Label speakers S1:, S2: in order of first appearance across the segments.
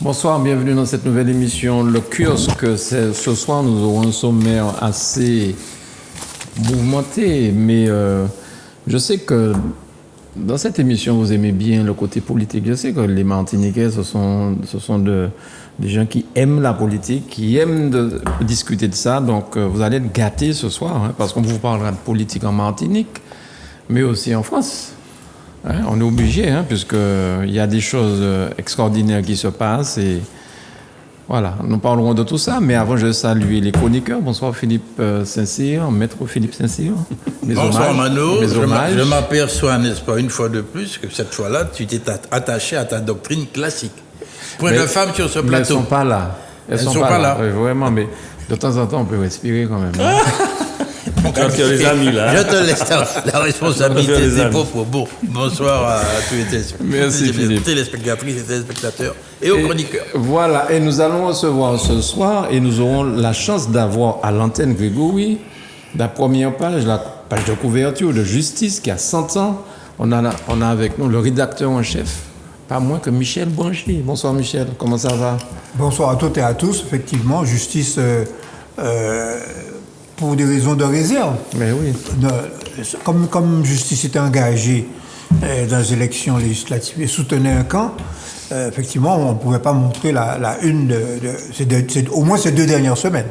S1: Bonsoir, bienvenue dans cette nouvelle émission Le Kiosque. Ce soir, nous aurons un sommaire assez mouvementé, mais je sais que dans cette émission, vous aimez bien le côté politique. Je sais que les Martiniquais, ce sont des gens qui aiment la politique, qui aiment discuter de ça. Donc, vous allez être gâtés ce soir, hein, parce qu'on vous parlera de politique en Martinique, mais aussi en France. Hein, on est obligé, hein, puisqu'il y a des choses extraordinaires qui se passent. Et voilà, nous parlerons de tout ça. Mais avant, je salue les chroniqueurs. Bonsoir Philippe Saint-Cyr, maître Philippe Saint-Cyr.
S2: Bonsoir Mano,
S1: je
S2: m'aperçois, n'est-ce pas, une fois de plus, que cette fois-là, tu t'es attaché à ta doctrine classique. Point de femme sur ce plateau.
S1: Mais elles ne sont pas là. Elles sont pas là. Oui, vraiment, mais de temps en temps, on peut respirer quand même. Hein.
S3: Les amis, là.
S2: Je te laisse la responsabilité des propos. Bon, bonsoir à tous les téléspectatrices et téléspectateurs et aux chroniqueurs.
S1: Voilà, et nous allons recevoir ce soir, et nous aurons la chance d'avoir à l'antenne Grégory, la première page, la page de couverture de Justice qui a 100 ans. On a avec nous le rédacteur en chef, pas moins que Michel Branchier. Bonsoir Michel, comment ça va?
S4: Bonsoir à toutes et à tous. Effectivement, Justice... pour des raisons de réserve.
S1: Mais oui.
S4: Comme Justice était engagée dans les élections législatives et soutenait un camp, effectivement, on ne pouvait pas montrer la une au moins ces 2 dernières semaines.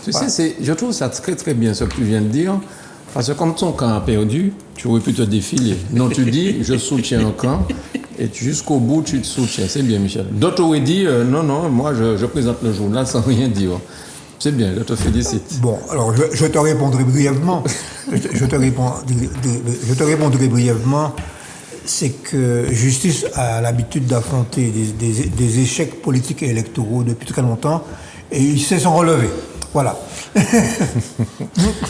S1: Tu sais, je trouve ça très très bien ce que tu viens de dire, parce que comme ton camp a perdu, tu aurais pu te défiler. Non, tu dis, je soutiens un camp, et jusqu'au bout, tu te soutiens. C'est bien, Michel. D'autres auraient dit, non, moi, je présente le jour-là sans rien dire. C'est bien, je te félicite.
S4: Bon, alors je te répondrai brièvement. je te répondrai brièvement. C'est que Justice a l'habitude d'affronter des échecs politiques et électoraux depuis très longtemps et il sait s'en relever. Voilà.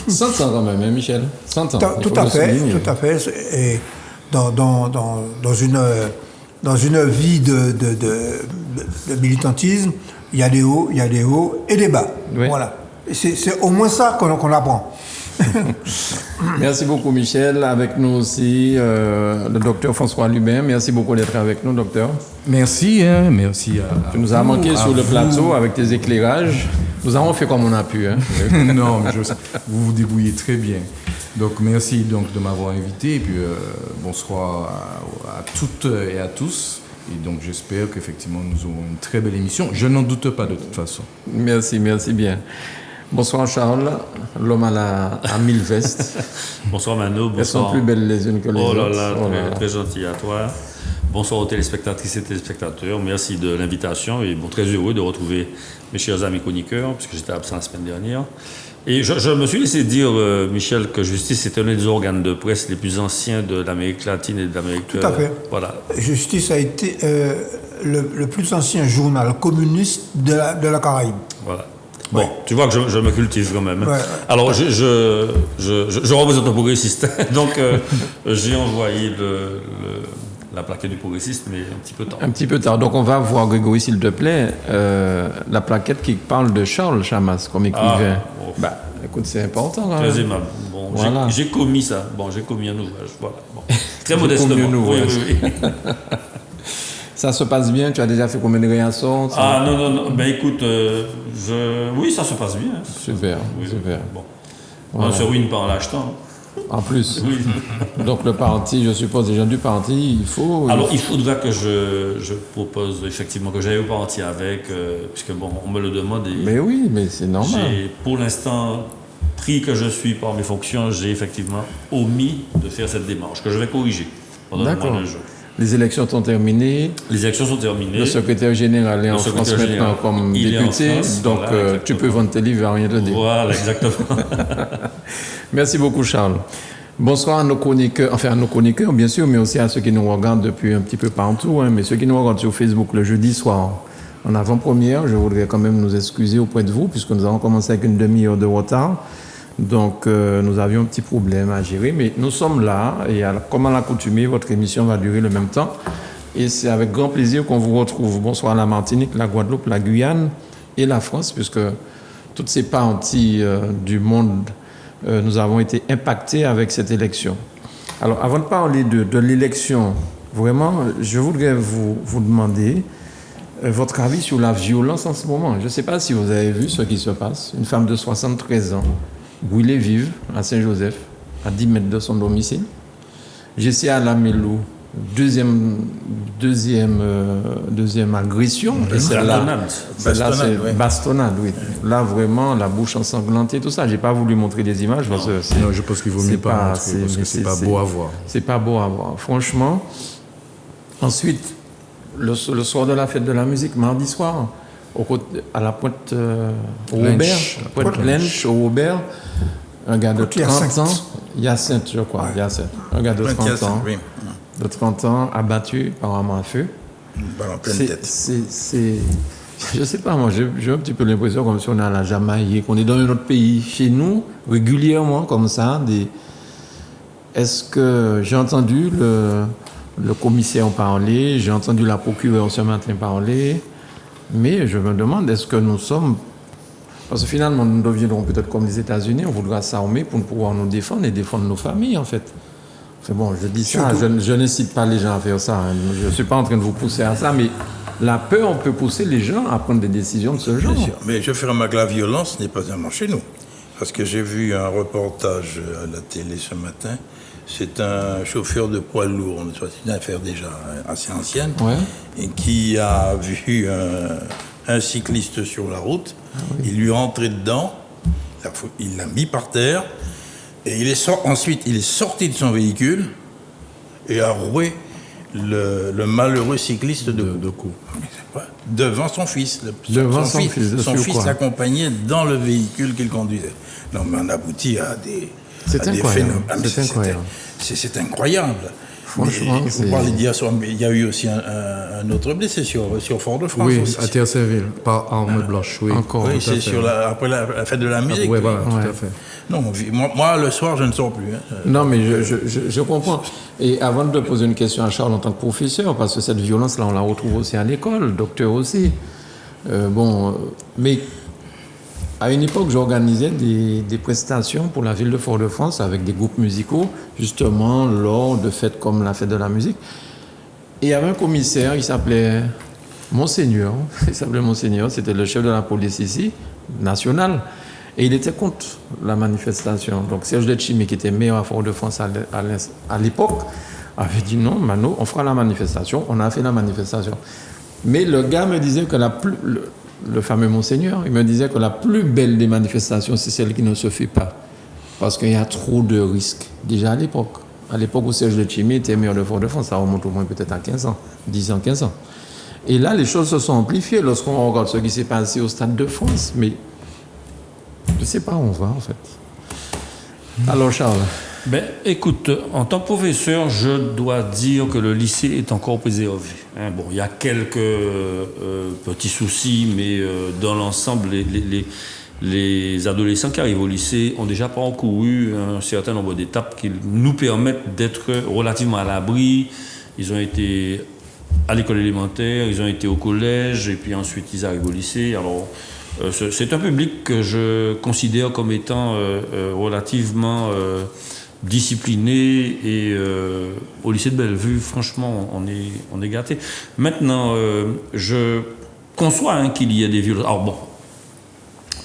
S1: 100 ans quand même, hein, Michel. 100 ans.
S4: Tout à fait. Et dans une vie de militantisme, il y a des hauts, et des bas. Oui. Voilà. C'est au moins ça qu'on apprend.
S1: Merci beaucoup, Michel. Avec nous aussi, le docteur François Lubin. Merci beaucoup d'être avec nous, docteur.
S3: Merci, merci à
S1: tu nous as manqué sur le plateau avec tes éclairages. Nous avons fait comme on a pu. Hein.
S3: Non, mais vous vous débrouillez très bien. Donc, merci donc, de m'avoir invité. Et puis, bonsoir à toutes et à tous. Et donc, j'espère qu'effectivement, nous aurons une très belle émission. Je n'en doute pas de toute façon.
S1: Merci bien. Bonsoir Charles, l'homme à 1000 vestes.
S5: Bonsoir Mano, bonsoir.
S1: Elles sont plus belles les unes que les autres.
S5: Très gentil à toi. Bonsoir aux téléspectatrices et téléspectateurs. Merci de l'invitation et très heureux de retrouver mes chers amis chroniqueurs, puisque j'étais absent la semaine dernière. Et je me suis laissé dire, Michel, que Justice est un des organes de presse les plus anciens de l'Amérique latine et de l'Amérique...
S4: Tout à fait.
S5: Voilà.
S4: Justice a été le plus ancien journal communiste de la Caraïbe.
S5: Voilà. Bon, ouais. Tu vois que je me cultive quand même.
S4: Ouais.
S5: Alors, je représente un progressiste. Donc, j'ai envoyé la plaquette du progressiste, mais un petit peu tard.
S1: Un petit peu tard. Donc, on va voir, Grégory, s'il te plaît, la plaquette qui parle de Charles Chamas comme écrivain. Écoute, c'est important. Hein.
S5: Très aimable. Bon, voilà. J'ai commis ça. Bon, j'ai commis un ouvrage. Voilà. Bon. Très modestement.
S1: Oui. Ça se passe bien? Tu as déjà fait combien de réassorts?
S5: Non. Ben écoute, oui, ça se passe bien.
S1: Super.
S5: Bon. Voilà. On ne se ruine pas en l'achetant.
S1: En plus.
S5: Oui.
S1: Donc le parti, je suppose, les gens du parti, il faut...
S5: Alors il faudra que je propose effectivement que j'aille au parti avec, puisque bon, on me le demande.
S1: Mais oui, mais c'est normal.
S5: J'ai pour l'instant, pris que je suis par mes fonctions, j'ai effectivement omis de faire cette démarche, que je vais corriger pendant le mois de juin.
S1: Les élections sont terminées.
S5: Les élections sont terminées.
S1: Le secrétaire général est en France maintenant comme député. Donc, voilà, tu peux vendre tes livres, il ne va rien te dire.
S5: Voilà, exactement.
S1: Merci beaucoup, Charles. Bonsoir à nos chroniqueurs, bien sûr, mais aussi à ceux qui nous regardent depuis un petit peu partout. Mais ceux qui nous regardent sur Facebook le jeudi soir, en avant-première, je voudrais quand même nous excuser auprès de vous, puisque nous avons commencé avec une demi-heure de retard. Donc, nous avions un petit problème à gérer, mais nous sommes là, et comme à l'accoutumée, votre émission va durer le même temps. Et c'est avec grand plaisir qu'on vous retrouve. Bonsoir à la Martinique, la Guadeloupe, la Guyane et la France, puisque toutes ces parties du monde, nous avons été impactés avec cette élection. Alors, avant de parler de l'élection, vraiment, je voudrais vous demander votre avis sur la violence en ce moment. Je ne sais pas si vous avez vu ce qui se passe. Une femme de 73 ans, brûlée vive à Saint-Joseph, à 10 mètres de son domicile. Jessia Lamelo, deuxième agression. Et celle-là, c'est bastonnade, oui. Là, vraiment, la bouche ensanglantée, tout ça. Je n'ai pas voulu montrer des images parce que
S3: non, je pense qu'il vaut mieux pas montrer parce que c'est pas beau à voir.
S1: C'est pas beau à voir. Franchement. Ensuite, le soir de la fête de la musique, mardi soir, à la Pointe au Aubert, Pointe Lench au Aubert, un gars de 30 ans, Hyacinthe, je crois, Hyacinthe, un gars de 30 ans, de 30 ans, abattu par arme à feu.
S2: En pleine tête.
S1: Je sais pas, moi, j'ai un petit peu l'impression comme si on est à la Jamaïque, qu'on est dans un autre pays. Chez nous, régulièrement, comme ça, est-ce que j'ai entendu le commissaire en parler, j'ai entendu la procureure ce matin parler, mais je me demande, est-ce que nous sommes... Parce que finalement, nous deviendrons peut-être comme les États-Unis, on voudra s'armer pour pouvoir nous défendre et défendre nos familles, en fait. C'est bon, je dis ça, je n'incite pas les gens à faire ça. Hein. Je ne suis pas en train de vous pousser à ça, mais la peur, on peut pousser les gens à prendre des décisions de ce genre.
S2: Bien sûr. Mais je fais remarquer que la violence n'est pas seulement chez nous. Parce que j'ai vu un reportage à la télé ce matin. C'est un chauffeur de poids lourd, c'est une affaire déjà assez ancienne, et qui a vu un cycliste sur la route. Il lui est rentré dedans, il l'a mis par terre, et ensuite il est sorti de son véhicule et a roué le malheureux cycliste de coups. Devant son fils. Son fils l'accompagnait dans le véhicule qu'il conduisait. Non, mais on aboutit à des...
S1: C'est incroyable.
S2: C'est incroyable.
S1: Franchement,
S2: il y a eu aussi un autre blessé sur Fort-de-France.
S3: Oui,
S2: aussi.
S3: à Terre-Saint-Ville, par arme blanche. Oui,
S1: encore.
S2: Oui, c'est après la fête de la musique.
S3: Oui, voilà, tout à fait.
S2: Non, moi, le soir, je ne sors plus. Hein.
S1: Non, mais je comprends. Et avant de poser une question à Charles en tant que professeur, parce que cette violence-là, on la retrouve aussi à l'école, docteur aussi. Mais à une époque, j'organisais des prestations pour la ville de Fort-de-France avec des groupes musicaux, justement lors de fêtes comme la fête de la musique. Et il y avait un commissaire, il s'appelait Monseigneur. C'était le chef de la police ici, national. Et il était contre la manifestation. Donc Serge Letchimy, qui était maire à Fort-de-France à l'époque, avait dit non, Mano, on fera la manifestation. On a fait la manifestation. Mais le gars me disait que le fameux Monseigneur, il me disait que la plus belle des manifestations, c'est celle qui ne se fait pas. Parce qu'il y a trop de risques. Déjà à l'époque où Serge Letchimy était maire de Fort-de-France, ça remonte au moins peut-être à 15 ans, 10 ans, 15 ans. Et là, les choses se sont amplifiées lorsqu'on regarde ce qui s'est passé au Stade de France. Mais je ne sais pas où on va, en fait. Alors, Charles.
S5: Écoute, en tant que professeur, je dois dire que le lycée est encore préservé. Il y a quelques petits soucis, mais dans l'ensemble, les adolescents qui arrivent au lycée ont déjà parcouru un certain nombre d'étapes qui nous permettent d'être relativement à l'abri. Ils ont été à l'école élémentaire, ils ont été au collège, et puis ensuite ils arrivent au lycée. Alors, c'est un public que je considère comme étant relativement discipliné, et au lycée de Bellevue, franchement, on est gâtés. Maintenant, je conçois qu'il y ait des violences. Alors bon,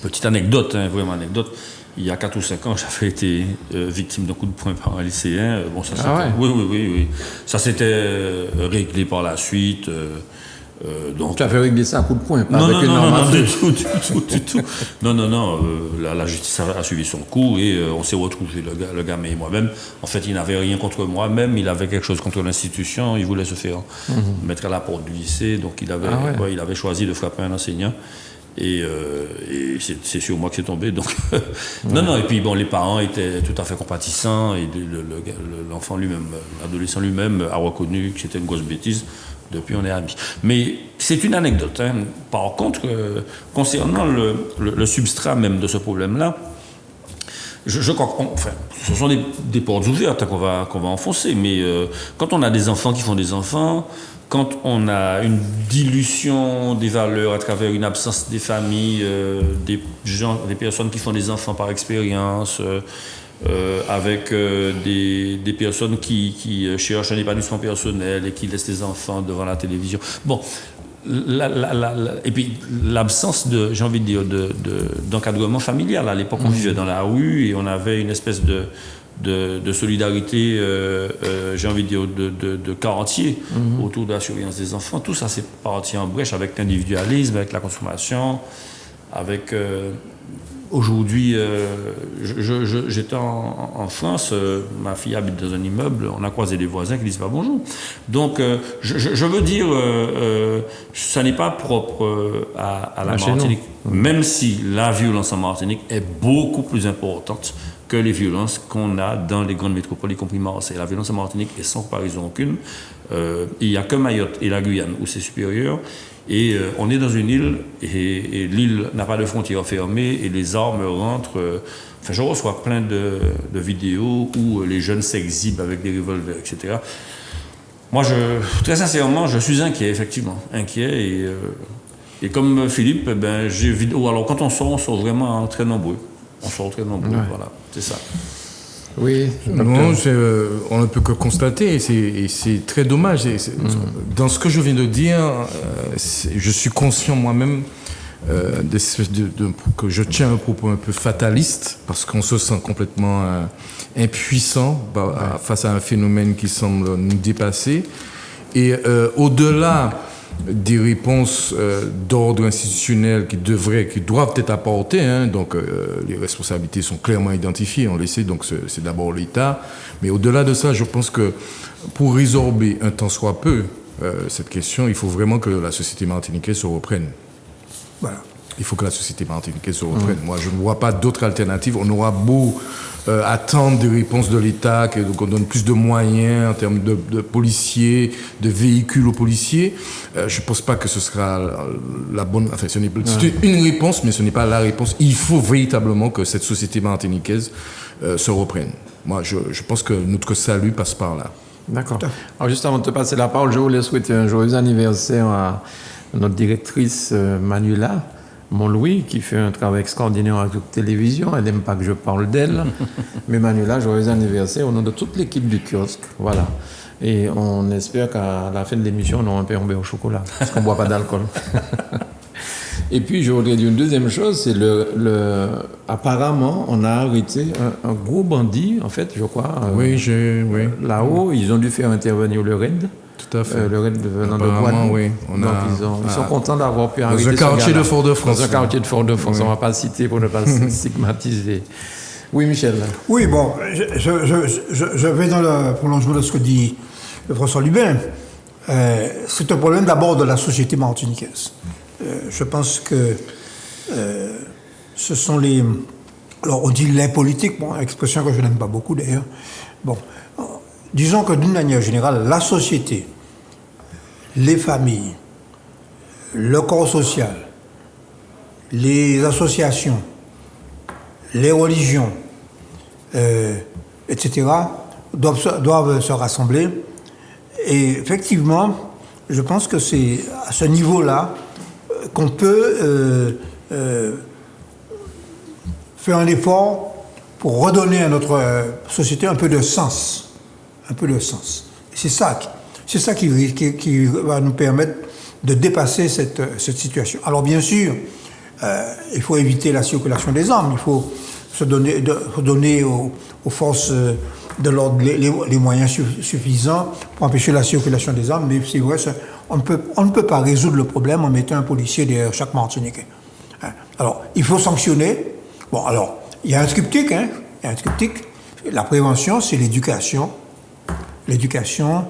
S5: petite anecdote, vraiment anecdote. Il y a 4 ou 5 ans, j'avais été victime d'un coup de poing par un lycéen. Oui. Ça s'était réglé par la suite. Donc,
S1: tu avais réglé ça à coup de poing, pas
S5: non,
S1: avec une arme à feu.
S5: Du tout. Non. La justice a suivi son cours et on s'est retrouvés, le gars et moi-même. En fait, il n'avait rien contre moi, même il avait quelque chose contre l'institution. Il voulait se faire mettre à la porte du lycée, donc il avait choisi de frapper un enseignant. Et c'est sur moi que c'est tombé. Donc non. Et puis bon, les parents étaient tout à fait compatissants, et l'enfant lui-même, l'adolescent lui-même, a reconnu que c'était une grosse bêtise. Depuis, on est amis. Mais c'est une anecdote. Par contre, concernant le substrat même de ce problème-là, je crois que ce sont des portes ouvertes qu'on va enfoncer. Mais quand on a des enfants qui font des enfants, quand on a une dilution des valeurs à travers une absence des familles, des personnes qui font des enfants par expérience, avec des personnes qui cherchent un épanouissement personnel et qui laissent les enfants devant la télévision. Bon, et puis l'absence de, j'ai envie de dire, d'encadrement familial. À l'époque, on vivait dans la rue et on avait une espèce de solidarité, j'ai envie de dire, de quartier autour de la surveillance des enfants. Tout ça s'est parti en brèche avec l'individualisme, avec la consommation, avec... Aujourd'hui, j'étais en France, ma fille habite dans un immeuble, on a croisé des voisins qui disent pas bonjour. Donc, je veux dire, ça n'est pas propre à la Martinique, même si la violence en Martinique est beaucoup plus importante que les violences qu'on a dans les grandes métropoles, y compris Marseille. La violence en Martinique est sans comparaison aucune. Il n'y a que Mayotte et la Guyane où c'est supérieur. Et on est dans une île et l'île n'a pas de frontières fermées et les armes rentrent. Enfin, je reçois plein de vidéos où les jeunes s'exhibent avec des revolvers, etc. Moi, très sincèrement, je suis inquiet, effectivement. Inquiet et comme Philippe, j'ai vidéo. Alors, quand on sort vraiment très nombreux. On sort très nombreux, voilà, c'est ça.
S1: Oui,
S3: non, on ne peut que constater, et c'est très dommage. Dans ce que je viens de dire, je suis conscient moi-même que je tiens un propos un peu fataliste, parce qu'on se sent complètement impuissant face à un phénomène qui semble nous dépasser. Et au-delà des réponses d'ordre institutionnel qui doivent être apportées, donc les responsabilités sont clairement identifiées, on le sait, donc c'est d'abord l'État. Mais au-delà de ça, je pense que pour résorber un tant soit peu cette question, il faut vraiment que la société martiniquaise se reprenne. Voilà. Il faut que la société martiniquaise se reprenne. Moi, je ne vois pas d'autre alternative. On aura beau attendre des réponses de l'État, qu'on donne plus de moyens en termes de policiers, de véhicules aux policiers. Je ne pense pas que ce sera la bonne... Enfin, c'est une réponse, mais ce n'est pas la réponse. Il faut véritablement que cette société martiniquaise se reprenne. Moi, je pense que notre salut passe par là.
S1: D'accord. Alors, juste avant de te passer la parole, je voulais souhaiter un joyeux anniversaire à notre directrice Manuela Montlouis, qui fait un travail extraordinaire avec la télévision. Elle n'aime pas que je parle d'elle. Mais Manuela, joyeux anniversaire au nom de toute l'équipe du kiosque. Voilà. Et on espère qu'à la fin de l'émission, on aura un pain au chocolat. Parce qu'on ne boit pas d'alcool. Et puis, je voudrais dire une deuxième chose, c'est apparemment, on a arrêté un gros bandit, en fait, je crois.
S3: Oui.
S1: Là-haut, ils ont dû faire intervenir le RAID.
S3: Tout à fait.
S1: Le RAID venant de Guadeloupe.
S3: Oui.
S1: Ils sont contents d'avoir pu arrêter
S3: dans un quartier de Fort-de-France.
S1: Dans un quartier de Fort-de-France, on ne va pas citer pour ne pas stigmatiser. Oui, Michel.
S4: Oui, bon, je vais dans le prolongement de ce que dit François Lubin. C'est un problème d'abord de la société martiniquaise. Je pense que ce sont les... Alors, on dit les politiques, bon, expression que je n'aime pas beaucoup d'ailleurs. Bon, disons que d'une manière générale, la société, les familles, le corps social, les associations, les religions, etc., doivent se rassembler. Et effectivement, je pense que c'est à ce niveau-là qu'on peut faire un effort pour redonner à notre société un peu de sens. Un peu de sens. C'est ça qui va nous permettre de dépasser cette situation. Alors bien sûr, il faut éviter la circulation des armes, il faut donner aux forces de l'ordre les moyens suffisants pour empêcher la circulation des armes, mais c'est vrai, on ne peut pas résoudre le problème en mettant un policier derrière chaque Martiniquais. Alors, il faut sanctionner. Bon, alors, il y a un triptyque, La prévention, c'est l'éducation. L'éducation,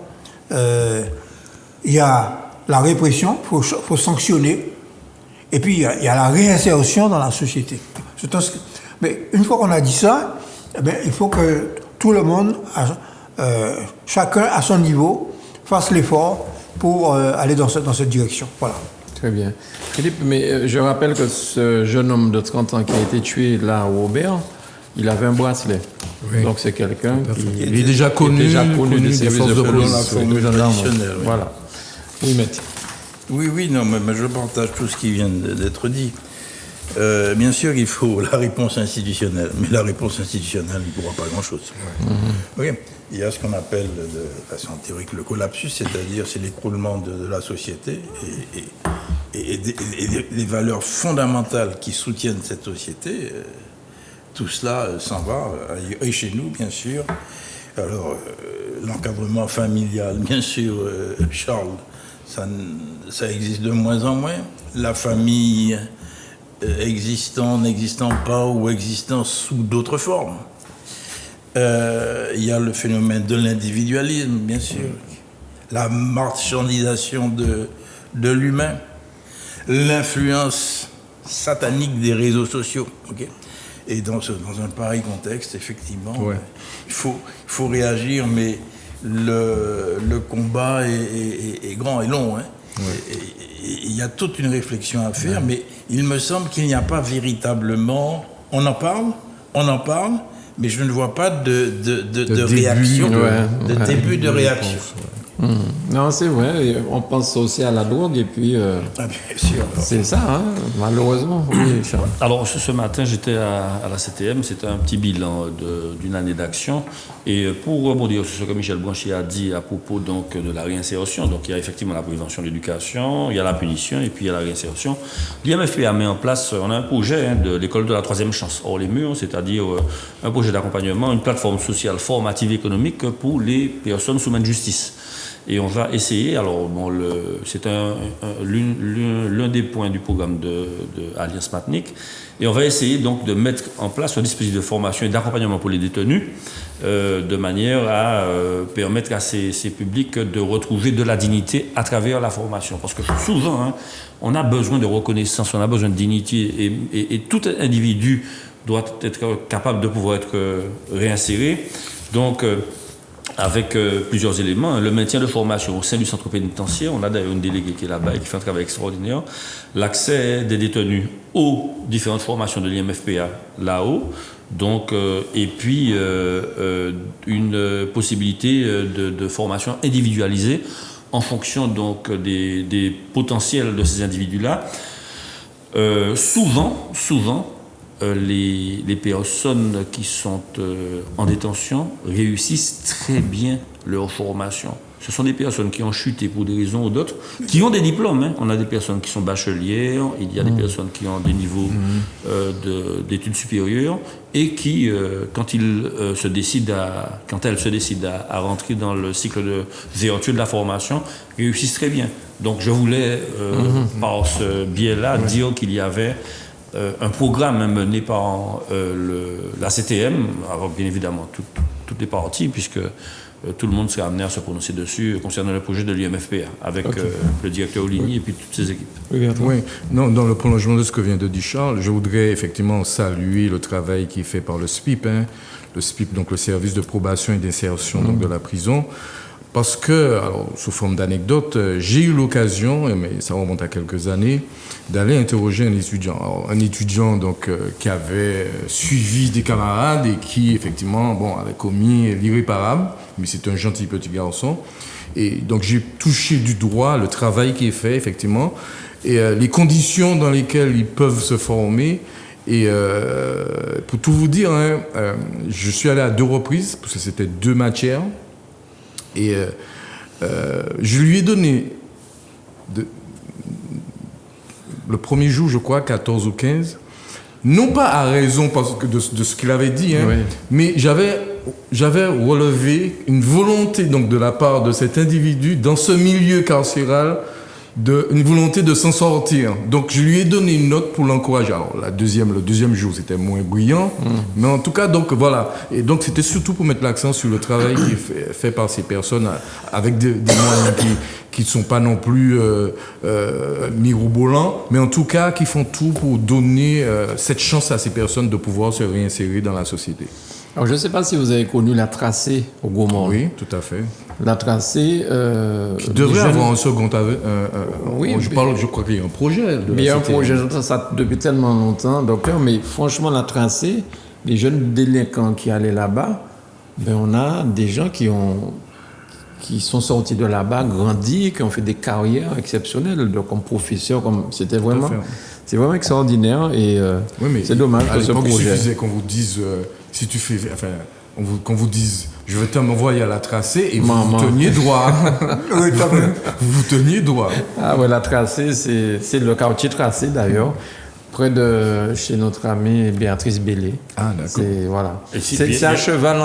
S4: il y a la répression, il faut sanctionner. Et puis, il y a la réinsertion dans la société. Mais une fois qu'on a dit ça, il faut que tout le monde, chacun à son niveau, fasse l'effort pour aller dans cette direction. Voilà.
S1: Très bien. Philippe, mais je rappelle que ce jeune homme de 30 ans qui a été tué là au Aubert, il avait un bracelet. Oui. Donc c'est quelqu'un qui
S3: est déjà connu des forces de police.
S1: Voilà. Oui, Maître.
S2: Oui, non, mais je partage tout ce qui vient d'être dit. Bien sûr, il faut la réponse institutionnelle, mais la réponse institutionnelle ne pourra pas grand-chose. Ok. Il y a ce qu'on appelle, de façon théorique, le collapsus, c'est-à-dire c'est l'écroulement de la société et des valeurs fondamentales qui soutiennent cette société. Tout cela s'en va, et chez nous, bien sûr. Alors, l'encadrement familial, bien sûr, Charles, ça existe de moins en moins. La famille existant, n'existant pas, ou existant sous d'autres formes. Il y a le phénomène de l'individualisme, bien sûr. La marchandisation de l'humain. L'influence satanique des réseaux sociaux. Okay. Et dans un pareil contexte, effectivement, il faut réagir, mais le combat est grand et long. Hein. Il y a toute une réflexion à faire, mais il me semble qu'il n'y a pas véritablement... On en parle, mais je ne vois pas de réaction, de début de réaction.
S1: Non, c'est vrai. On pense aussi à la drogue et puis
S2: bien sûr.
S1: C'est ça, hein, malheureusement. Oui, Charles.
S5: Alors ce matin, j'étais à la CTM, c'était un petit bilan d'une année d'action. Et pour rebondir sur ce que Michel Branchier a dit à propos donc, de la réinsertion, donc il y a effectivement la prévention de l'éducation, il y a la punition et puis il y a la réinsertion. L'IMFPA met en place, on a un projet de l'école de la troisième chance, hors les murs, c'est-à-dire un projet d'accompagnement, une plateforme sociale formative économique pour les personnes sous main de justice. Et on va essayer, alors bon, c'est l'un des points du programme de Alliance Matnik, et on va essayer donc de mettre en place un dispositif de formation et d'accompagnement pour les détenus, de manière à permettre à ces publics de retrouver de la dignité à travers la formation. Parce que souvent, hein, on a besoin de reconnaissance, on a besoin de dignité, et tout individu doit être capable de pouvoir être réinséré. Donc, avec plusieurs éléments, le maintien de formation au sein du centre pénitentiaire, on a d'ailleurs une déléguée qui est là-bas et qui fait un travail extraordinaire, l'accès des détenus aux différentes formations de l'IMFPA là-haut, donc, et puis une possibilité de formation individualisée en fonction donc, des potentiels de ces individus-là. Souvent, les personnes qui sont en détention réussissent très bien leur formation. Ce sont des personnes qui ont chuté pour des raisons ou d'autres, qui ont des diplômes. Hein. On a des personnes qui sont bachelières, il y a des personnes qui ont des niveaux d'études supérieures et qui, quand elles se décident à rentrer dans le cycle vertueux de la formation, réussissent très bien. Donc je voulais, par ce biais-là, dire qu'il y avait un programme mené par la CTM, avec bien évidemment toutes les parties, puisque tout le monde sera amené à se prononcer dessus concernant le projet de l'IMFPA, avec le directeur Oligny et puis toutes ses équipes.
S3: Oui, non, dans le prolongement de ce que vient de dire Charles, je voudrais effectivement saluer le travail qui est fait par le SPIP, le SPIP, donc le service de probation et d'insertion donc de la prison. Parce que, alors, sous forme d'anecdote, j'ai eu l'occasion, mais ça remonte à quelques années, d'aller interroger un étudiant. Alors, un étudiant donc, qui avait suivi des camarades et qui, effectivement, avait commis l'irréparable, mais c'est un gentil petit garçon. Et donc, j'ai touché du doigt le travail qui est fait, effectivement, et les conditions dans lesquelles ils peuvent se former. Et pour tout vous dire, je suis allé à 2 reprises, parce que c'était 2 matières. Et je lui ai donné, le premier jour, je crois, 14 ou 15, non pas à raison parce que de ce qu'il avait dit, mais j'avais relevé une volonté donc, de la part de cet individu dans ce milieu carcéral, une volonté de s'en sortir. Donc je lui ai donné une note pour l'encourager. Alors le deuxième jour c'était moins brillant, mais en tout cas donc voilà. Et donc c'était surtout pour mettre l'accent sur le travail qui est fait par ces personnes avec des moyens qui ne sont pas non plus mirobolants, mais en tout cas qui font tout pour donner cette chance à ces personnes de pouvoir se réinsérer dans la société.
S1: Alors, je ne sais pas si vous avez connu la tracée au Gaumont.
S3: Oui, tout à fait.
S1: La tracée...
S3: qui devrait avoir un second...
S1: oui,
S3: je crois qu'il y a un projet.
S1: Mais il y a un projet, j'entends ça depuis tellement longtemps, docteur, mais franchement, la tracée, les jeunes délinquants qui allaient là-bas, on a des gens qui ont qui sont sortis de là-bas, grandis, qui ont fait des carrières exceptionnelles, donc comme professeurs, c'est vraiment extraordinaire et
S3: Oui, mais
S1: c'est dommage
S3: à
S1: que ce
S3: l'époque, il
S1: projet.
S3: suffisait qu'on vous dise, si tu fais, enfin, qu'on vous dise, je vais t'envoyer à la tracée et vous vous teniez droit.
S4: Oui, tout à fait.
S3: Vous vous teniez droit.
S1: Ah ouais, la tracée, c'est le quartier tracé d'ailleurs, près de chez notre amie Béatrice Bellé.
S3: Ah, d'accord.
S1: C'est voilà.
S5: Et si-
S1: C'est à cheval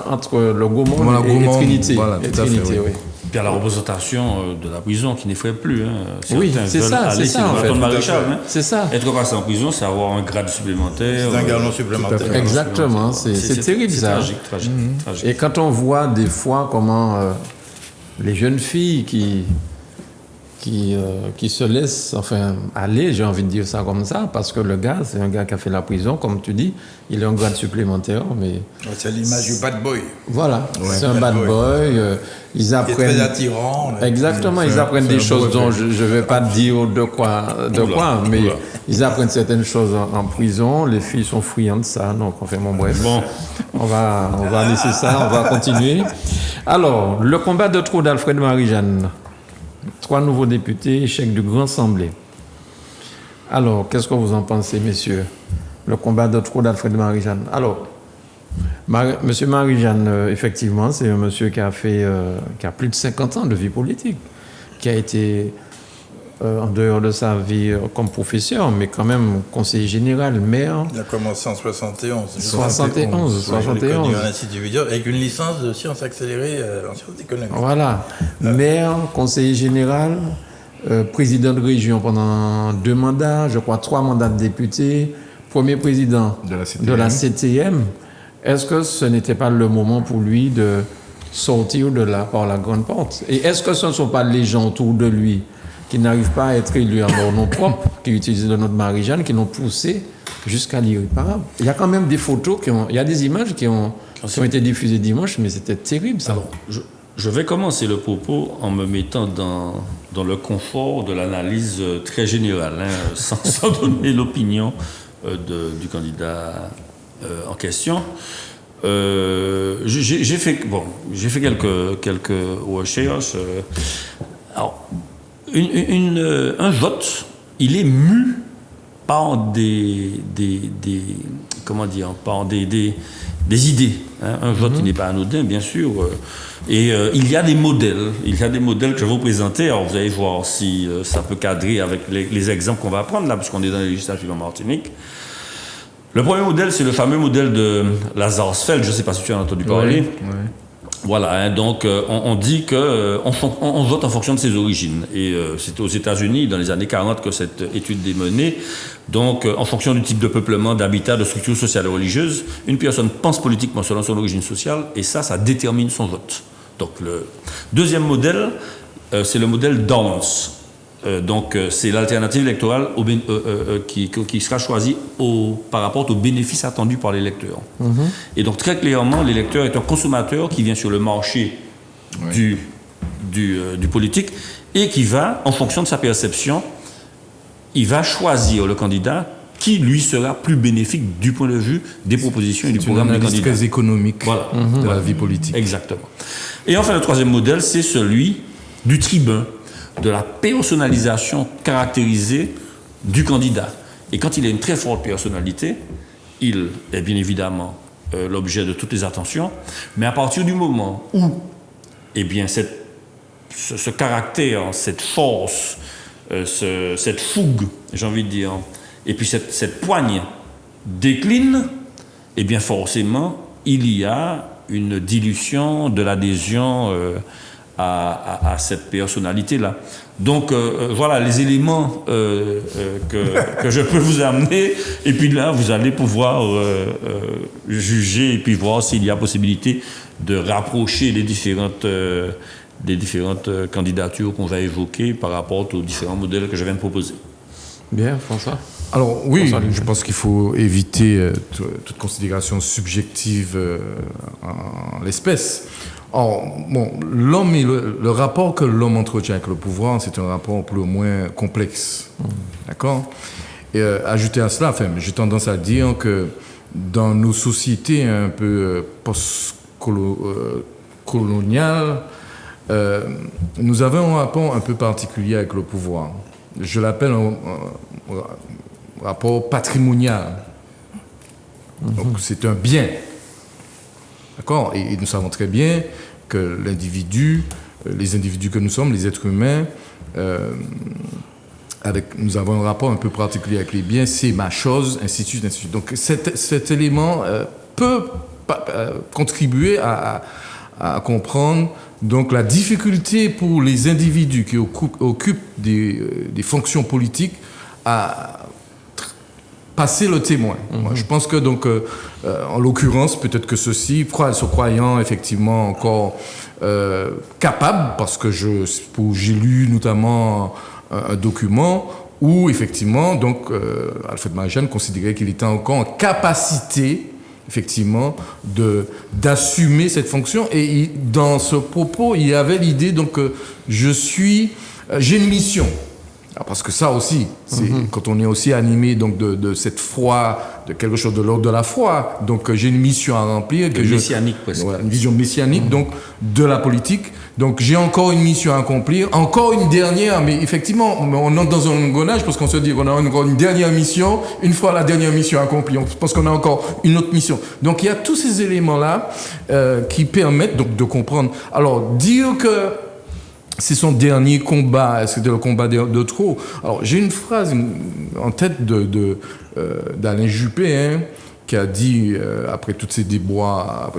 S1: entre le Gaumont
S3: Voilà,
S1: et
S3: Gaumont,
S1: Trinité.
S3: voilà,
S1: Et
S3: tout à fait,
S1: Trinité,
S3: oui.
S1: oui.
S5: Puis à la représentation de la prison qui n'effraie plus. Hein.
S1: Oui,
S5: Certains
S1: c'est
S5: veulent
S1: ça,
S5: aller,
S1: c'est ça, en
S5: le
S1: fait.
S5: bâton de maréchal. Hein.
S1: C'est ça.
S5: Être passé en prison, c'est avoir un grade supplémentaire.
S2: C'est un galon supplémentaire.
S1: Exactement, c'est terrible
S5: c'est
S1: ça.
S5: tragique, tragique.
S1: Et quand on voit des fois comment les jeunes filles qui se laissent aller, j'ai envie de dire ça comme ça, parce que le gars, c'est un gars qui a fait la prison, comme tu dis, il a un grade supplémentaire, mais
S2: C'est l'image du bad boy.
S1: voilà, c'est un
S2: bad
S1: bad
S2: boy.
S1: boy, ils
S2: Qui est
S1: apprennent...
S2: très attirant.
S1: Exactement, ils apprennent des choses dont je ne vais pas dire de quoi, mais ils apprennent certaines choses en prison, les filles sont friandes de ça, donc bref.
S5: Bon.
S1: On va laisser ça, on va continuer. Alors, le combat de trop d'Alfred Marie-Jeanne. 3 nouveaux députés, échec du Grand Assemblée. Alors, qu'est-ce que vous en pensez, messieurs? Le combat de trop d'Alfred Marie-Jeanne. Alors, monsieur Marie-Jeanne, effectivement, c'est un monsieur qui a plus de 50 ans de vie politique, qui a été en dehors de sa vie comme professeur, mais quand même conseiller général, maire.
S2: Il a commencé en 71.
S1: 71.
S2: Il a connu un institut vidéo avec une licence de sciences accélérées en sciences économiques.
S1: Voilà. Maire, conseiller général, président de région pendant 2 mandats, je crois 3 mandats de député, premier président de la CTM. Est-ce que ce n'était pas le moment pour lui de sortir de là par la grande porte? Et est-ce que ce ne sont pas les gens autour de lui qui n'arrivent pas à être élus à leur nom propre, qui utilisent le nom de Marie-Jeanne, qui l'ont poussé jusqu'à l'irréparable? Il y a quand même des photos, il y a des images qui ont été diffusées dimanche, mais c'était terrible ça.
S5: Alors, je vais commencer le propos en me mettant dans le confort de l'analyse très générale, hein, sans donner l'opinion du candidat en question. J'ai fait quelques recherches. Alors, un vote, il est mu par des idées. Hein. Un vote, il n'est pas anodin, bien sûr. Et il y a des modèles. Il y a des modèles que je vais vous présenter. Alors, vous allez voir si ça peut cadrer avec les exemples qu'on va prendre là, puisqu'on est dans les législatives en Martinique. Le premier modèle, c'est le fameux modèle de Lazarsfeld. Je ne sais pas si tu en as entendu parler.
S3: Oui.
S5: Voilà, hein, donc on dit qu'on vote en fonction de ses origines. Et c'était aux États-Unis, dans les années 40, que cette étude est menée. Donc, en fonction du type de peuplement, d'habitat, de structure sociale et religieuse, une personne pense politiquement selon son origine sociale, et ça détermine son vote. Donc, le deuxième modèle, c'est le modèle Downs. Donc, c'est l'alternative électorale qui sera choisie par rapport aux bénéfices attendus par l'électeur. Et donc, très clairement, l'électeur est un consommateur qui vient sur le marché du politique et qui va, en fonction de sa perception, il va choisir le candidat qui lui sera plus bénéfique du point de vue des propositions et du programme du candidat.
S3: C'est une analyse très économique de la vie politique.
S5: Exactement. Et enfin, le troisième modèle, c'est celui du tribun, de la personnalisation caractérisée du candidat. Et quand il a une très forte personnalité, il est bien évidemment l'objet de toutes les attentions, mais à partir du moment où ce caractère, cette force, cette fougue, j'ai envie de dire, et puis cette poigne décline, eh bien forcément, il y a une dilution de l'adhésion à cette personnalité-là. Donc voilà les éléments que je peux vous amener, et puis là vous allez pouvoir juger et puis voir s'il y a possibilité de rapprocher les différentes candidatures qu'on va évoquer par rapport aux différents modèles que je viens de proposer.
S1: Bien, François.
S3: Alors oui, je pense qu'il faut éviter toute considération subjective en l'espèce. Or, bon, l'homme et le rapport que l'homme entretient avec le pouvoir, c'est un rapport plus ou moins complexe. D'accord? Et ajouter à cela, j'ai tendance à dire que dans nos sociétés un peu post-coloniales, nous avons un rapport un peu particulier avec le pouvoir. Je l'appelle un rapport patrimonial. Donc c'est un bien. D'accord ? Et nous savons très bien que l'individu, les individus que nous sommes, les êtres humains, nous avons un rapport un peu particulier avec les biens, c'est ma chose, ainsi de suite, ainsi de suite. Donc cet élément peut contribuer à comprendre donc la difficulté pour les individus qui occupent des fonctions politiques à passer le témoin. Moi, je pense que donc, en l'occurrence, peut-être que ceux-ci, se croyant effectivement encore capables, parce que j'ai lu notamment un document où effectivement donc Alfred Marie-Jeanne considérait qu'il était encore en capacité effectivement d'assumer cette fonction, et dans ce propos il y avait l'idée donc j'ai une mission. Alors, parce que ça aussi, c'est quand on est aussi animé donc de cette foi, de quelque chose de l'ordre de la foi, donc j'ai une mission à remplir,
S5: messianique presque.
S3: Voilà, une vision messianique donc de la politique. Donc j'ai encore une mission à accomplir, encore une dernière, mais effectivement on entre dans un engrenage parce qu'on se dit qu'on a encore une dernière mission. Une fois la dernière mission accomplie, on pense qu'on a encore une autre mission. Donc il y a tous ces éléments là qui permettent donc de comprendre. Alors dire que c'est son dernier combat, c'était le combat de trop. Alors j'ai une phrase en tête d'Alain Juppé, hein, qui a dit, après tous ces déboires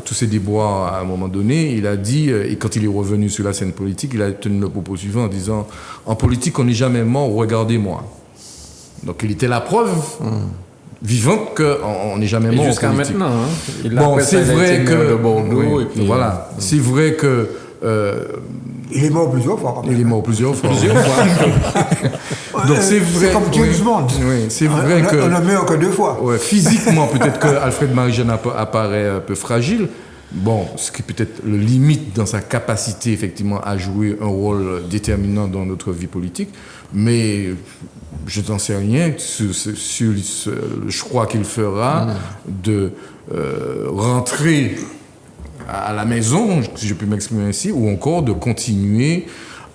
S3: à un moment donné, il a dit, et quand il est revenu sur la scène politique, il a tenu le propos suivant en disant « En politique, on n'est jamais mort, regardez-moi ». Donc il était la preuve vivante qu'on n'est jamais mort en
S1: jusqu'à
S3: politique.
S1: maintenant.
S3: Bon, c'est vrai que...
S1: de Bordeaux,
S3: oui,
S1: et puis,
S3: voilà. C'est vrai que...
S4: Il est mort plusieurs fois. Quand même.
S3: il est mort plusieurs fois.
S4: Donc
S3: c'est vrai.
S4: C'est comme James Bond.
S3: Oui, c'est vrai que...
S4: On ne meurt que 2 fois.
S3: Ouais, physiquement, peut-être que Alfred Marie-Jeanne apparaît un peu fragile. Bon, ce qui est peut-être le limite dans sa capacité, effectivement, à jouer un rôle déterminant dans notre vie politique. Mais je n'en sais rien sur le choix qu'il fera de rentrer à la maison, si je peux m'exprimer ainsi, ou encore de continuer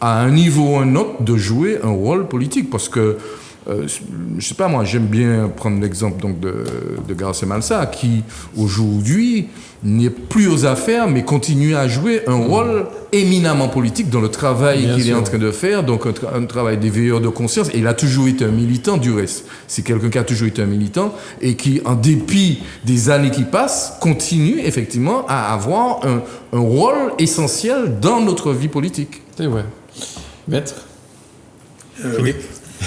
S3: à un niveau ou un autre de jouer un rôle politique. Parce que, je sais pas moi, j'aime bien prendre l'exemple donc de García Malsa, qui aujourd'hui n'est plus aux affaires, mais continue à jouer un rôle éminemment politique dans le travail qu'il est en train de faire, donc un travail d'éveilleur de conscience. Et il a toujours été un militant, du reste. C'est quelqu'un qui a toujours été un militant et qui, en dépit des années qui passent, continue effectivement à avoir un rôle essentiel dans notre vie politique.
S1: C'est vrai. Maître
S2: Oui.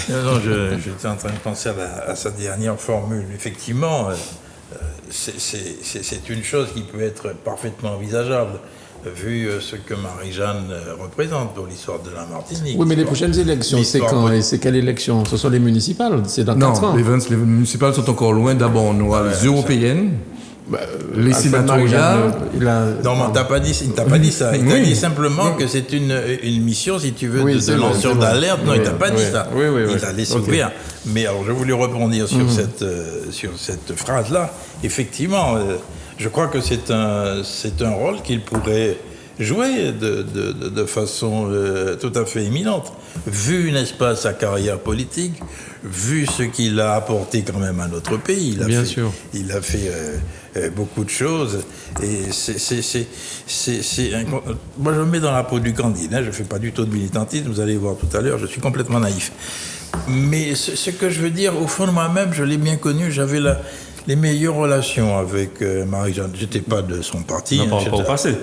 S2: Non, j'étais en train de penser à sa dernière formule. Effectivement, c'est une chose qui peut être parfaitement envisageable, vu ce que Marie-Jeanne représente pour l'histoire de la Martinique.
S1: Oui, mais les prochaines élections, c'est quand et c'est quelle élection? Ce sont les municipales, c'est dans 4 ans.
S3: Les municipales sont encore loin. D'abord, on aura les européennes, les sénatoriales.
S2: Non, il t'a pas dit ça. Il t'a dit simplement que c'est une mission, si tu veux, de lanceur d'alerte. Non, il t'a pas dit ça. Il t'a laissé ouvrir. Mais alors, je voulais rebondir sur cette phrase-là. Effectivement, je crois que c'est un rôle qu'il pourrait jouer de façon tout à fait éminente. Vu, n'est-ce pas, sa carrière politique, vu ce qu'il a apporté quand même à notre pays. Il a fait beaucoup de choses. Et moi, je me mets dans la peau du Candide. Je ne fais pas du tout de militantisme, vous allez voir tout à l'heure, je suis complètement naïf. Mais ce que je veux dire, au fond de moi-même, je l'ai bien connu, j'avais les meilleures relations avec Marie-Jeanne. Je n'étais pas de son parti.
S5: Non, pas au passé.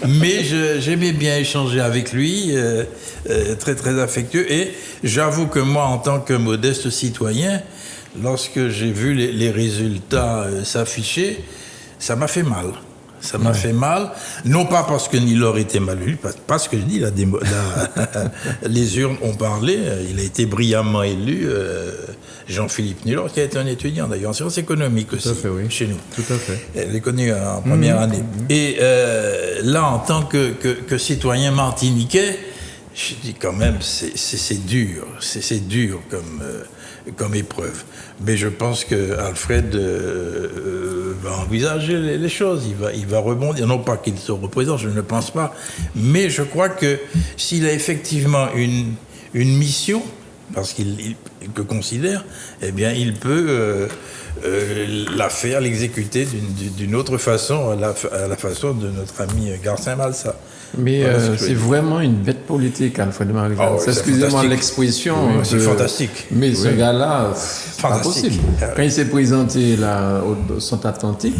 S2: Mais j'aimais bien échanger avec lui, très très affectueux. Et j'avoue que moi, en tant que modeste citoyen, lorsque j'ai vu les résultats s'afficher, ça m'a fait mal. Ça m'a fait mal, non pas parce que Nilor était mal élu, parce que je dis, les urnes ont parlé, il a été brillamment élu, Jean-Philippe Nilor, qui a été un étudiant d'ailleurs en sciences économiques aussi, chez nous.
S3: Tout à fait.
S2: Elle est connue en première année. Et là, en tant que citoyen martiniquais, je dis quand même, c'est dur. C'est dur comme épreuve. Mais je pense que Alfred va envisager les choses. Il va rebondir. Non pas qu'il se représente, je ne le pense pas. Mais je crois que s'il a effectivement une mission, parce qu'il le considère, eh bien, il peut la faire, l'exécuter d'une autre façon, à la façon de notre ami Garcin Malsa.
S1: Mais
S2: Voilà
S1: c'est vraiment une bête politique, Alfred Marijan.
S2: Oh, oui, c'est
S1: excusez-moi
S2: fantastique.
S1: l'expression.
S2: Oui, c'est fantastique.
S1: Mais ce
S2: Oui.
S1: gars-là, c'est pas
S2: Fantastique.
S1: possible. Quand il s'est présenté là, au Centre Atlantique,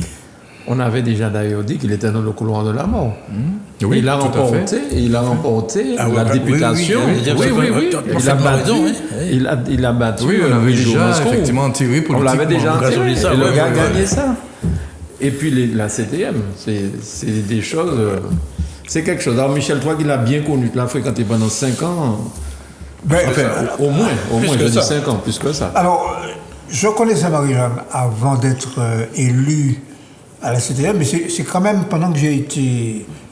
S1: on avait déjà d'ailleurs dit qu'il était dans le couloir de la mort.
S3: Oui,
S1: il a
S3: tout à
S1: remporté,
S2: Ah ouais,
S1: la
S2: bah,
S1: députation.
S2: oui,
S1: Oui, oui, oui. Il a battu.
S2: raison, oui.
S1: Il a battu.
S3: Oui, on avait
S1: Brigitte
S3: déjà
S1: Moscou.
S3: effectivement tiré politiquement.
S1: On l'avait déjà
S2: On a
S1: enterré.
S2: ça,
S1: Et le
S2: ouais,
S1: gars a
S2: ouais,
S1: gagné
S2: ouais.
S1: ça. Et puis la CTM, c'est des choses. C'est quelque chose. Alors Michel, toi qui l'as bien connu, tu l'as fréquenté pendant 5 ans.
S4: Ben,
S1: Enfin, au moins,
S2: plus que
S1: je dis
S2: ça.
S1: 5 ans, plus que ça.
S4: Alors, je connaissais Marie-Jeanne avant d'être élu à la CTM, mais c'est quand même pendant que j'ai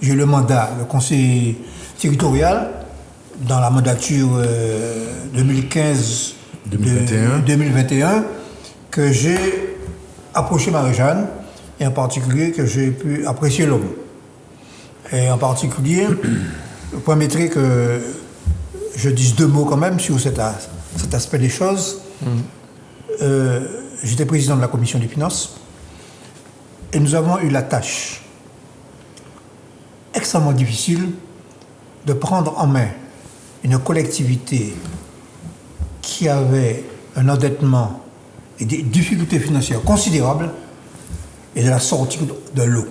S4: eu le mandat, le conseil territorial, dans la mandature 2015-2021, que j'ai approché Marie-Jeanne, et en particulier que j'ai pu apprécier l'homme. Et en particulier, vous permettrez que je dise 2 mots quand même sur cet aspect des choses. J'étais président de la commission des finances et nous avons eu la tâche extrêmement difficile de prendre en main une collectivité qui avait un endettement et des difficultés financières considérables et de la sortir de l'eau.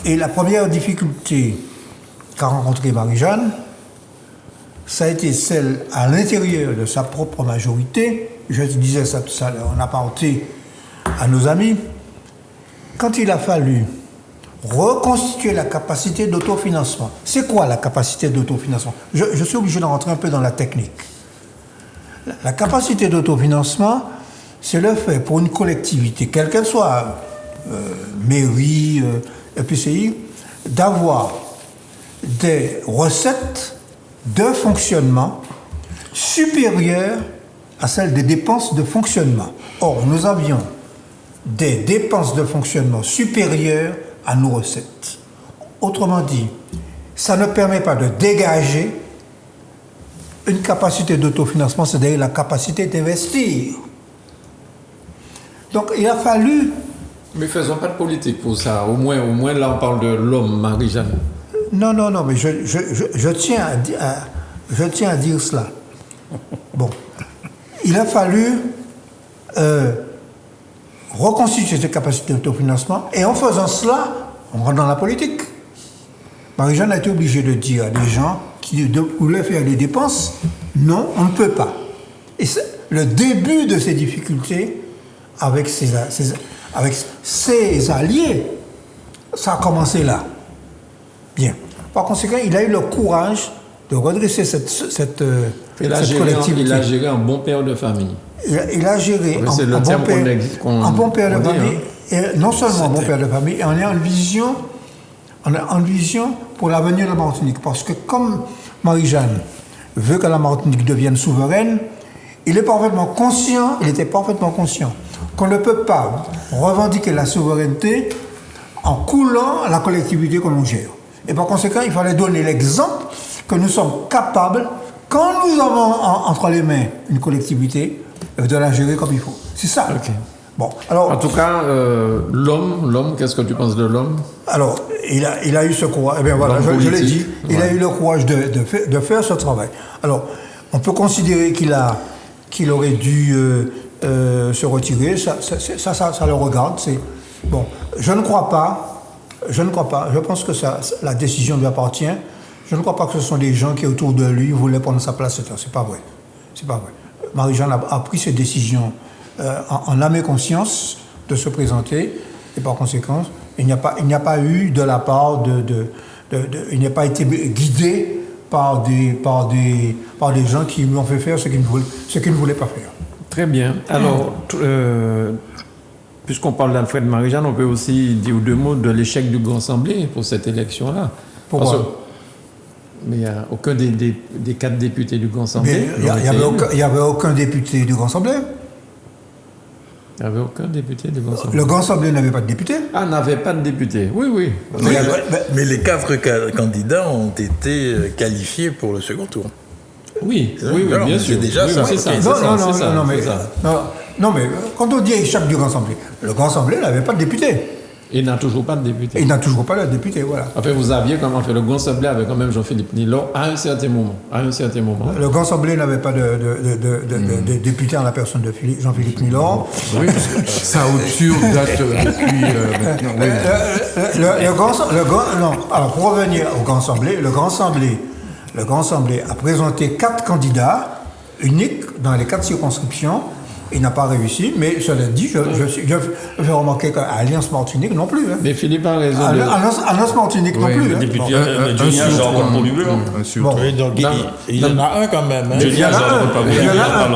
S4: Et la première difficulté qu'a rencontrée Marie-Jeanne, ça a été celle à l'intérieur de sa propre majorité. Je te disais ça tout à l'heure, on a parlé à nos amis. Quand il a fallu reconstituer la capacité d'autofinancement, c'est quoi la capacité d'autofinancement ? Je suis obligé de rentrer un peu dans la technique. La capacité d'autofinancement, c'est le fait pour une collectivité, quelle qu'elle soit, mairie, EPCI, d'avoir des recettes de fonctionnement supérieures à celles des dépenses de fonctionnement. Or, nous avions des dépenses de fonctionnement supérieures à nos recettes. Autrement dit, ça ne permet pas de dégager une capacité d'autofinancement, c'est-à-dire la capacité d'investir. Donc, il a fallu...
S1: Mais faisons pas de politique pour ça. Au moins là, on parle de l'homme, Marie-Jeanne.
S4: Non, mais je tiens à dire cela. Bon. Il a fallu reconstituer cette capacité d'autofinancement et en faisant cela, on rentre dans la politique. Marie-Jeanne a été obligée de dire à des gens qui voulaient faire des dépenses, non, on ne peut pas. Et c'est le début de ces difficultés avec ses alliés, ça a commencé là. Bien. Par conséquent, il a eu le courage de redresser cette collectivité.
S1: Il a géré un bon père de famille.
S4: Il a géré
S1: Oui, c'est le
S4: un
S1: terme
S4: bon père de
S1: qu'on dit,
S4: famille. Et non seulement un bon père de famille, et on a une vision pour l'avenir de la Martinique. Parce que comme Marie-Jeanne veut que la Martinique devienne souveraine, il était parfaitement conscient qu'on ne peut pas revendiquer la souveraineté en coulant la collectivité que l'on gère. Et par conséquent, il fallait donner l'exemple que nous sommes capables, quand nous avons entre les mains une collectivité, de la gérer comme il faut. C'est ça.
S1: Ok.
S4: Bon, alors,
S1: En tout cas, l'homme, qu'est-ce que tu penses de l'homme?
S4: alors, il a eu ce courage. Eh bien voilà,
S1: L'homme
S4: je l'ai
S1: politique,
S4: dit, il a eu le courage de faire ce travail. Alors, on peut considérer qu'il aurait dû se retirer. Ça le regarde. Bon, je ne crois pas. Je pense que la décision lui appartient. Je ne crois pas que ce sont des gens qui, autour de lui, voulaient prendre sa place. C'est pas vrai. Marie-Jeanne a pris cette décision en âme et conscience de se présenter. Et par conséquent, il n'y a pas eu de la part il n'a pas été guidé par des gens qui lui ont fait faire ce qu'il ne voulait pas faire.
S1: Très bien. Alors, puisqu'on parle d'Alfred Marie-Jeanne, on peut aussi dire 2 mots de l'échec du Grand Assemblée pour cette élection-là.
S4: Pourquoi ?
S1: Mais il n'y a aucun des 4 députés du Grand Assemblée.
S4: Mais il n'y avait aucun député du Grand Assemblée.
S1: Il n'y avait aucun député du Grand Assemblée.
S4: Le Grand Assemblée n'avait pas de député.
S1: Ah, n'avait pas de député. Oui, oui.
S2: Mais les 4 candidats ont été qualifiés pour le second tour.
S1: Oui,
S2: Alors,
S1: bien
S2: c'est
S1: sûr.
S2: déjà
S1: Oui,
S2: ça.
S1: c'est ça.
S4: Non, mais quand on dit échec du Grand Assemblée, le Grand Assemblée n'avait pas de député.
S1: Il n'a toujours pas de député.
S4: Il n'a toujours pas de député, voilà.
S1: Enfin, vous aviez quand même fait le Grand Assemblée avec quand même Jean-Philippe Nilon à un certain moment.
S4: Le Grand Assemblée n'avait pas de député en la personne de Jean-Philippe Nilon.
S3: Oui, sa rupture date depuis maintenant. Oui.
S4: Alors, pour revenir au Grand Assemblée, le Grand Assemblée a présenté 4 candidats uniques dans les 4 circonscriptions. Il n'a pas réussi, mais cela dit, je fais remarquer qu'à Alliance Martinique non plus. Hein.
S1: Mais Philippe a raison.
S4: Alliance Martinique non plus.
S5: Le
S4: Hein.
S5: député Johnny Aja encore pour lui.
S4: Bon.
S2: Oui, donc il y en a un quand même. Hein.
S5: Johnny Aja
S4: Il y en a un.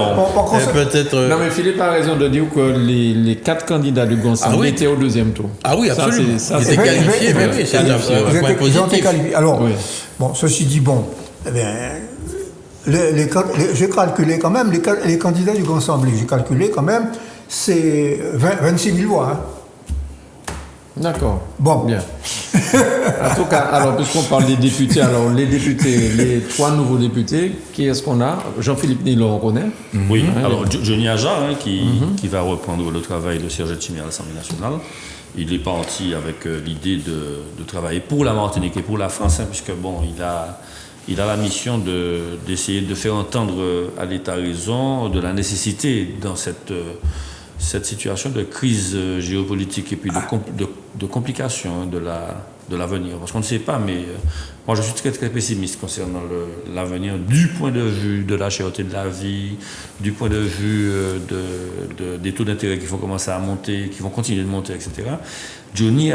S2: Peut-être.
S1: Non, mais Philippe a raison de dire que les 4 candidats du Grand Assemblée étaient au 2e tour.
S2: Ah oui, absolument.
S1: Ça,
S2: Ils
S1: c'est
S2: étaient qualifiés, mais oui, c'est un point
S4: Ils ont été
S2: positif.
S4: qualifiés. Alors,
S1: Oui.
S4: bon, ceci dit, bon, eh bien, j'ai calculé quand même, les candidats du Grand Assemblée, j'ai calculé quand même, c'est 26 000 voix. Hein.
S1: D'accord.
S4: Bon.
S1: Bien. En tout cas, alors, puisqu'on parle des députés, alors les députés, les 3 nouveaux députés, qui est-ce qu'on a? Jean-Philippe Nilon, on connaît.
S5: Oui, alors Johnny Aja, qui va reprendre le travail de Serge Etchimi à l'Assemblée nationale. Il est parti avec l'idée de travailler pour la Martinique et pour la France, hein, puisque bon, il a la mission d'essayer de faire entendre à l'État raison de la nécessité dans cette situation de crise géopolitique et puis de complications hein, de l'avenir. Parce qu'on ne sait pas, mais moi je suis très très pessimiste concernant l'avenir du point de vue de la cherté de la vie, du point de vue des taux d'intérêt qui vont commencer à monter, qui vont continuer de monter, etc. Johnny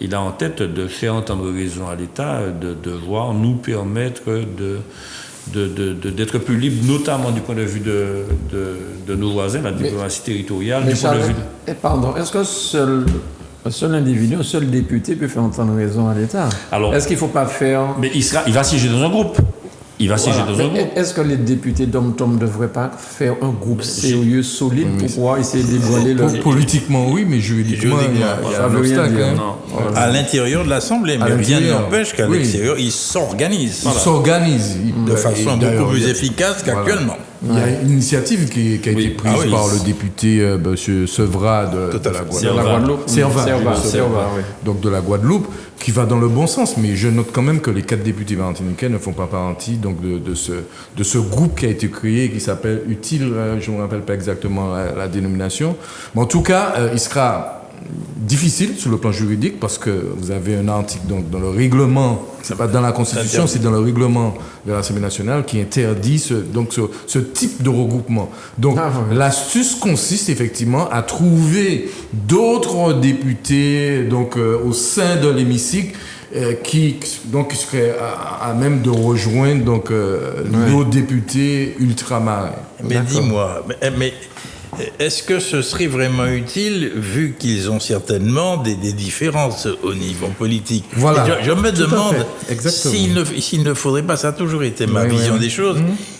S5: il a en tête de faire entendre raison à l'État, de devoir nous permettre d'être plus libres, notamment du point de vue de nos voisins, la diplomatie territoriale, du point de vue...
S1: Pardon, est-ce que un seul individu, un seul député peut faire entendre raison à l'État?
S5: Alors,
S1: est-ce qu'il ne faut pas faire...
S5: Mais il va siéger dans un groupe.
S1: Est-ce que les députés d'Om-Tom ne devraient pas faire un groupe sérieux, solide, pour pouvoir essayer de dévoiler le...
S3: Politiquement, oui, mais juridiquement, il y a un obstacle. Hein.
S2: À l'intérieur de l'Assemblée, mais rien n'empêche qu'à l'extérieur, ils s'organisent.
S3: Ils s'organisent.
S2: De façon beaucoup plus efficace qu'actuellement.
S3: Il y a une initiative qui a été prise par le député M. Sevra de la Guadeloupe. Serva, oui. Donc de la Guadeloupe, qui va dans le bon sens. Mais je note quand même que les 4 députés martiniquais ne font pas partie donc, de ce groupe qui a été créé, qui s'appelle Utile, je ne me rappelle pas exactement la dénomination. Mais en tout cas, il sera difficile sur le plan juridique parce que vous avez un article donc, dans le règlement, c'est pas dans la Constitution, c'est dans le règlement de l'Assemblée nationale qui interdit ce type de regroupement. Donc l'astuce consiste effectivement à trouver d'autres députés donc, au sein de l'hémicycle qui seraient à même de rejoindre donc, nos députés ultramarins.
S2: Mais dis-moi, mais est-ce que ce serait vraiment utile, vu qu'ils ont certainement des différences au niveau politique?
S3: Voilà.
S2: Je me demande s'il ne faudrait pas, ça a toujours été ma vision des choses,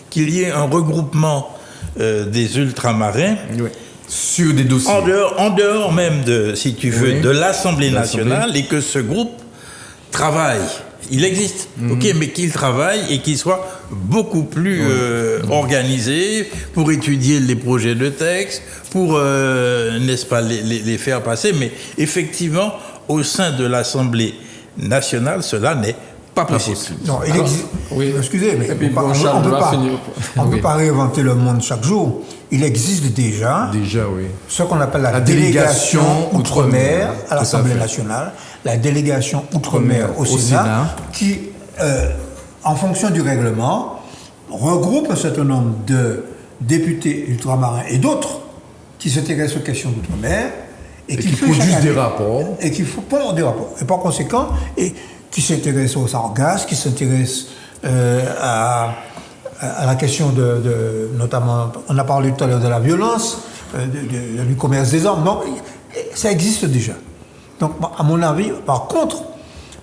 S2: qu'il y ait un regroupement des ultramarins
S3: sur des dossiers.
S2: En dehors même de, si tu veux, de l'Assemblée nationale, et que ce groupe travaille. Il existe, ok, mais qu'il travaille et qu'il soit beaucoup plus organisé pour étudier les projets de texte, pour, n'est-ce pas, les faire passer. Mais effectivement, au sein de l'Assemblée nationale, cela n'est pas possible.
S4: Non, il existe. Excusez, mais on ne peut pas réinventer le monde chaque jour. Il existe déjà ce qu'on appelle la délégation outre-mer à l'Assemblée nationale, la délégation outre-mer au Sénat, qui, en fonction du règlement, regroupe un certain nombre de députés ultramarins et d'autres qui s'intéressent aux questions d'outre-mer et qui
S3: produisent des rapports.
S4: Et qui font des rapports. Et par conséquent, qui s'intéressent aux sargasses, qui s'intéressent à la question notamment, on a parlé tout à l'heure de la violence, du commerce des armes. Non, ça existe déjà. Donc, à mon avis, par contre,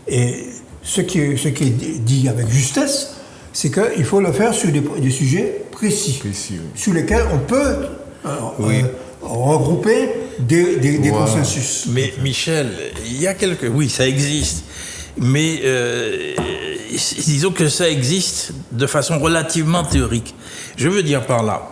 S4: et ce qui est dit avec justesse, c'est qu'il faut le faire sur des sujets précis,
S3: oui.
S4: sur lesquels on peut regrouper des consensus.
S2: Mais Michel, il y a oui, ça existe. Mais disons que ça existe de façon relativement théorique. Je veux dire par là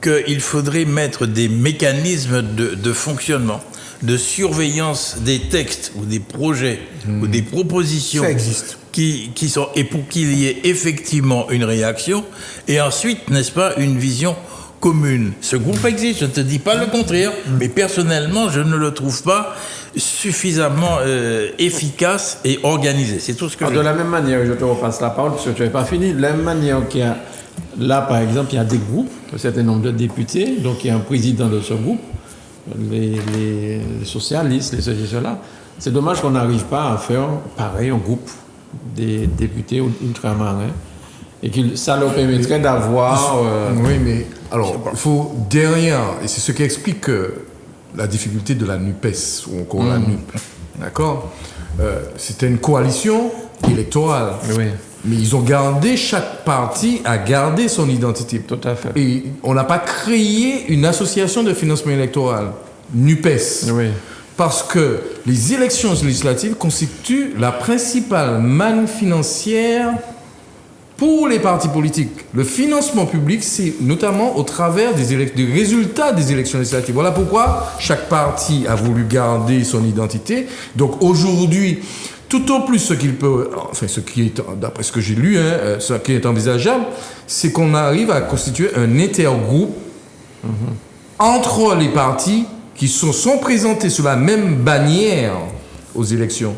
S2: qu'il faudrait mettre des mécanismes de fonctionnement, de surveillance des textes ou des projets ou des propositions
S4: ça existe.
S2: qui sont, et pour qu'il y ait effectivement une réaction et ensuite, n'est-ce pas, une vision commune. Ce groupe existe, je ne te dis pas le contraire, mais personnellement, je ne le trouve pas suffisamment efficace et organisé. C'est tout ce que
S1: De la même manière, je te repasse la parole parce que tu n'avais pas fini. De la même manière qu'il y a, là par exemple, il y a des groupes, un certain nombre de députés, donc il y a un président de ce groupe, les socialistes, les ceci, cela. C'est dommage qu'on n'arrive pas à faire pareil, un groupe des députés ultramarins. Et que ça leur permettrait d'avoir...
S3: Oui, mais alors, il faut derrière, et c'est ce qui explique la difficulté de la NUPES, ou encore la NUP, d'accord. C'était une coalition électorale.
S1: Oui.
S3: Mais ils ont gardé, chaque parti a gardé son identité.
S1: Tout à fait.
S3: Et on n'a pas créé une association de financement électoral, NUPES.
S1: Oui.
S3: Parce que les élections législatives constituent la principale manne financière pour les partis politiques. Le financement public, c'est notamment au travers des résultats des élections législatives. Voilà pourquoi chaque parti a voulu garder son identité. Donc aujourd'hui, tout au plus ce qu'il peut, enfin ce qui est, d'après ce que j'ai lu, ce qui est envisageable, c'est qu'on arrive à constituer un intergroupe entre les partis qui sont présentés sous la même bannière aux élections.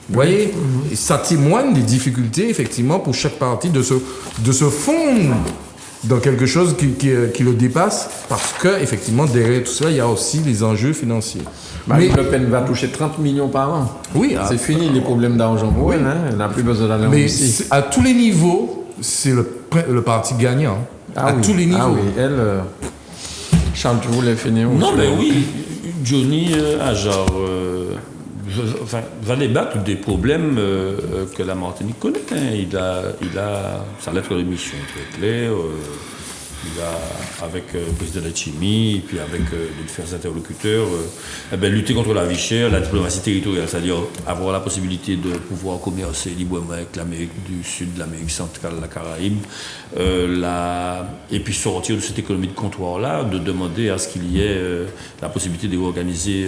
S3: Vous voyez, et ça témoigne des difficultés, effectivement, pour chaque parti de se fondre dans quelque chose qui le dépasse, parce que, effectivement, derrière tout cela, il y a aussi les enjeux financiers.
S1: Marine Le Pen va toucher 30 millions par an.
S3: Oui,
S1: c'est fini les problèmes d'argent pour elle. Elle n'a plus besoin d'aller en
S3: mais
S1: Russie.
S3: à tous les niveaux, c'est le parti gagnant. Tous les niveaux.
S1: Ah oui, elle... Charles, tu voulais finir?
S5: Non, mais oui, Johnny Ajar va débattre des problèmes que la Martinique connaît. Il a sa lettre de mission très claire. Il a, avec le président de la Chimie, et puis avec les différents interlocuteurs, lutter contre la vie chère, la diplomatie territoriale, c'est-à-dire avoir la possibilité de pouvoir commercer librement avec l'Amérique du Sud, l'Amérique centrale, la Caraïbe, et puis sortir de cette économie de comptoir-là, de demander à ce qu'il y ait la possibilité de réorganiser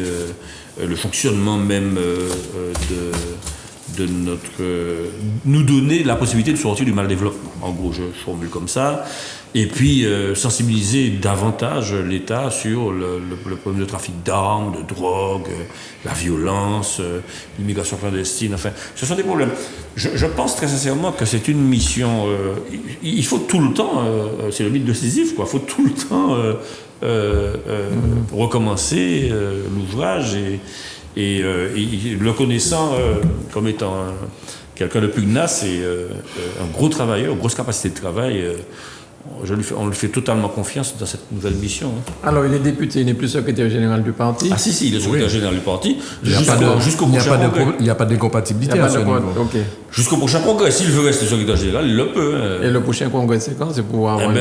S5: le fonctionnement même de notre... nous donner la possibilité de sortir du mal-développement. En gros, je formule comme ça. Et puis, sensibiliser davantage l'État sur le problème de trafic d'armes, de drogue, la violence, l'immigration clandestine. Enfin, ce sont des problèmes. Je pense très sincèrement que c'est une mission... il faut tout le temps... c'est le mythe de Sisyphe, quoi. Il faut tout le temps recommencer l'ouvrage et le connaissant comme étant quelqu'un de pugnace et un gros travailleur, grosse capacité de travail, on lui fait totalement confiance dans cette nouvelle mission.
S1: Alors, il est député, il n'est plus secrétaire général du parti.
S5: Ah si, il est secrétaire général du parti.
S3: Il n'y a pas d'incompatibilité à ce niveau.
S1: Okay.
S5: Jusqu'au prochain congrès. S'il veut rester secrétaire général, il le peut.
S1: Et le prochain congrès, c'est quand? C'est pour avoir...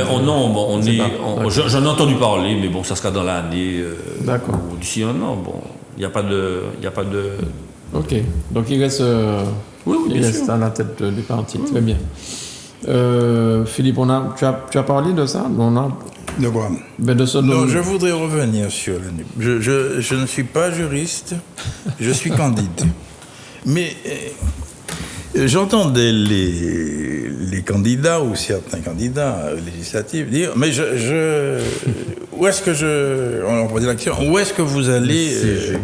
S5: J'en ai entendu parler, mais bon, ça sera dans l'année.
S1: D'accord.
S5: D'ici un an, bon. Il n'y a pas de...
S1: Ok. Donc il reste, il reste à la tête du parti. Très bien. Philippe, tu as parlé de ça?
S2: De quoi? Non, je voudrais revenir sur la NUP. Je ne suis pas juriste, je suis candide. Mais j'entendais les candidats ou certains candidats législatifs dire mais où est-ce que on posait la question, où est-ce que vous allez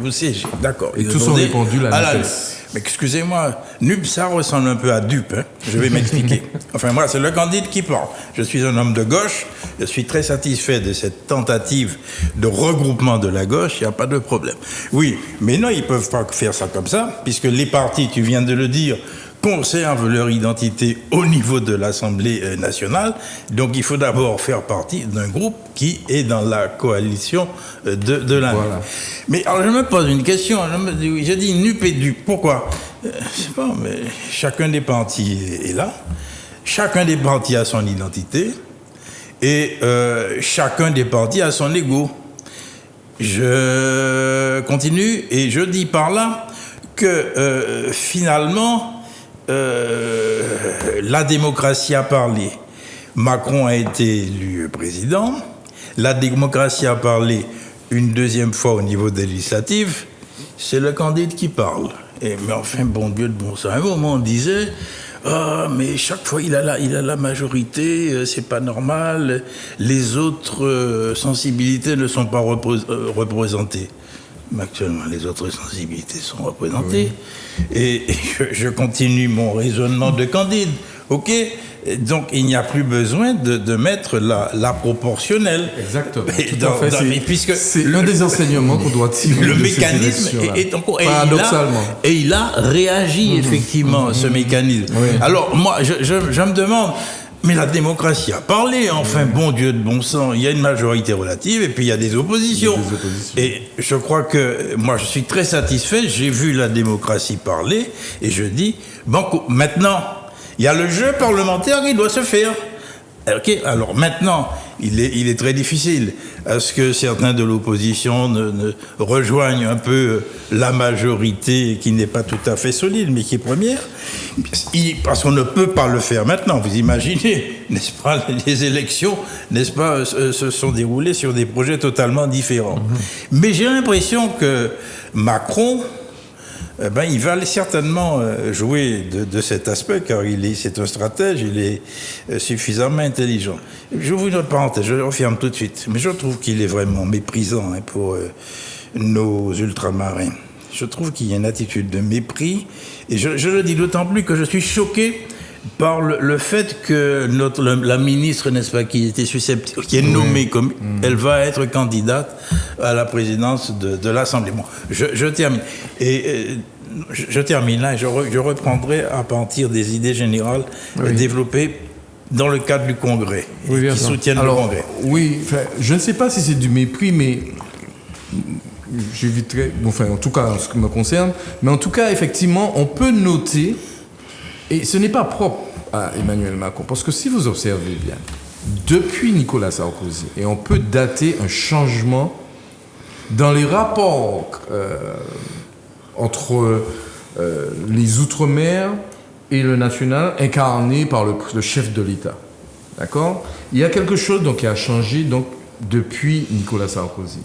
S2: vous siéger? D'accord.
S3: Et tous ont répondu la NUPES.
S2: Mais excusez-moi, NUP, ça ressemble un peu à DUP. Je vais m'expliquer. Enfin, moi, c'est le candidat qui parle. Je suis un homme de gauche. Je suis très satisfait de cette tentative de regroupement de la gauche. Il n'y a pas de problème. Oui, mais non, ils ne peuvent pas faire ça comme ça, puisque les partis, tu viens de le dire, conservent leur identité au niveau de l'Assemblée nationale. Donc il faut d'abord faire partie d'un groupe qui est dans la coalition de la NUP.
S3: Voilà.
S2: Mais alors je me pose une question, je dis NUP et DUP, pourquoi je sais pas, mais chacun des partis est là, chacun des partis a son identité, et chacun des partis a son ego. Je continue et je dis par là que finalement, la démocratie a parlé. Macron a été élu président. La démocratie a parlé une deuxième fois au niveau des législatives. C'est le candidat qui parle. Mais enfin, bon Dieu de bon sens. À un moment, on disait mais chaque fois, il a la majorité, c'est pas normal. Les autres sensibilités ne sont pas représentées. Mais actuellement, les autres sensibilités sont représentées. Oui. Et je continue mon raisonnement de Candide. OK ? Donc, il n'y a plus besoin de mettre la proportionnelle.
S3: Exactement.
S2: Puisque
S3: c'est l'un des enseignements qu'on doit tirer.
S2: Le mécanisme
S3: paradoxalement.
S2: Et il a réagi, effectivement, ce mécanisme. Oui. Alors, moi, je me demande... Mais la démocratie a parlé, enfin, bon Dieu de bon sang. Il y a une majorité relative et puis il y a des oppositions. Et je crois que moi, je suis très satisfait. J'ai vu la démocratie parler et je dis, bon, maintenant, il y a le jeu parlementaire qui doit se faire. OK, alors maintenant, il est très difficile à ce que certains de l'opposition ne rejoignent un peu la majorité qui n'est pas tout à fait solide, mais qui est première. Parce qu'on ne peut pas le faire maintenant. Vous imaginez, n'est-ce pas, les élections, n'est-ce pas, se sont déroulées sur des projets totalement différents. Mais j'ai l'impression que Macron... il va certainement jouer de cet aspect, car c'est un stratège, il est suffisamment intelligent. J'ouvre une autre parenthèse, je le referme tout de suite, mais je trouve qu'il est vraiment méprisant pour nos ultramarins. Je trouve qu'il y a une attitude de mépris, et je le dis d'autant plus que je suis choqué par le fait que la ministre, n'est-ce pas, qui était susceptible, qui est nommée comme elle va être candidate à la présidence de l'Assemblée. Bon, je termine. Je termine là et je reprendrai à partir des idées générales développées dans le cadre du Congrès, qui soutiennent le Congrès.
S3: Oui, je ne sais pas si c'est du mépris, mais j'éviterai, en tout cas en ce qui me concerne, mais en tout cas, effectivement, on peut noter. Et ce n'est pas propre à Emmanuel Macron, parce que si vous observez bien, depuis Nicolas Sarkozy, et on peut dater un changement dans les rapports entre les Outre-mer et le national, incarné par le chef de l'État. D'accord ? Il y a quelque chose qui a changé depuis Nicolas Sarkozy.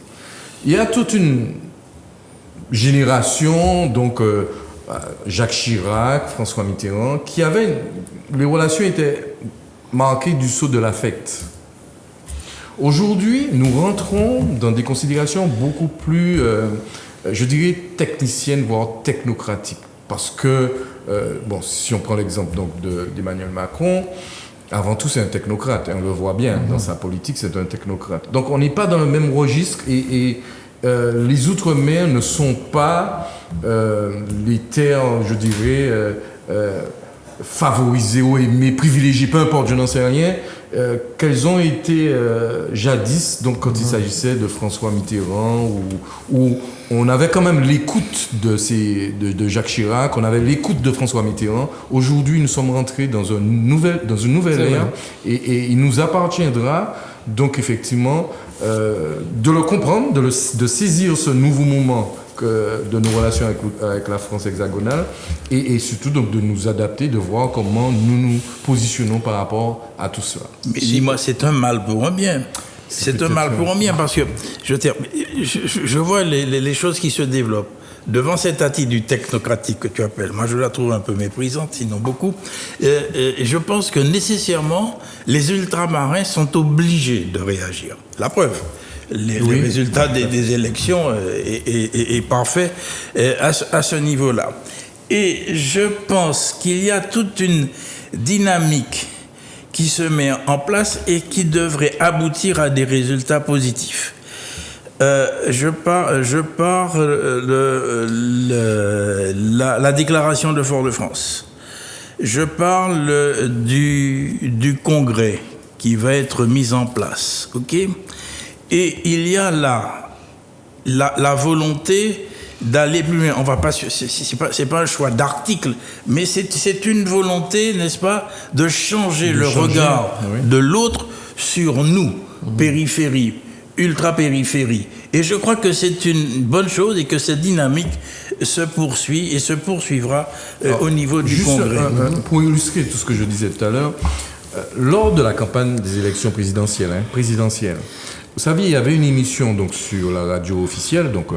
S3: Il y a toute une génération, Jacques Chirac, François Mitterrand, les relations étaient marquées du sceau de l'affect. Aujourd'hui, nous rentrons dans des considérations beaucoup plus, je dirais, techniciennes, voire technocratiques. Parce que, si on prend l'exemple d'Emmanuel Macron, avant tout, c'est un technocrate. On le voit bien, dans sa politique, c'est un technocrate. Donc, on n'est pas dans le même registre et les Outre-mer ne sont pas les terres, je dirais, favorisées ou aimées, privilégiées, peu importe, je n'en sais rien, qu'elles ont été jadis, quand il s'agissait de François Mitterrand, où on avait quand même l'écoute de Jacques Chirac, on avait l'écoute de François Mitterrand. Aujourd'hui, nous sommes rentrés dans une nouvelle ère et il nous appartiendra donc effectivement de le comprendre, de saisir ce nouveau moment de nos relations avec la France hexagonale et surtout de nous adapter, de voir comment nous nous positionnons par rapport à tout cela.
S2: Mais dis-moi, c'est un mal pour un bien. C'est un mal pour un bien parce que je vois les choses qui se développent. Devant cette attitude technocratique que tu appelles, moi je la trouve un peu méprisante, sinon beaucoup, je pense que nécessairement les ultramarins sont obligés de réagir. La preuve, le résultat des élections est parfait à ce niveau-là. Et je pense qu'il y a toute une dynamique qui se met en place et qui devrait aboutir à des résultats positifs. Je pars la déclaration de Fort-de-France. je parle du congrès qui va être mis en place, ok? Et il y a là la volonté d'aller plus loin. On va pas, c'est pas un choix d'article, mais c'est une volonté, n'est-ce pas, de changer le regard de l'autre sur nous, périphérie, ultra-périphérie. Et je crois que c'est une bonne chose et que cette dynamique se poursuit et se poursuivra au niveau du Congrès.
S3: Pour illustrer tout ce que je disais tout à l'heure, lors de la campagne des élections présidentielles, vous savez, il y avait une émission donc, sur la radio officielle, donc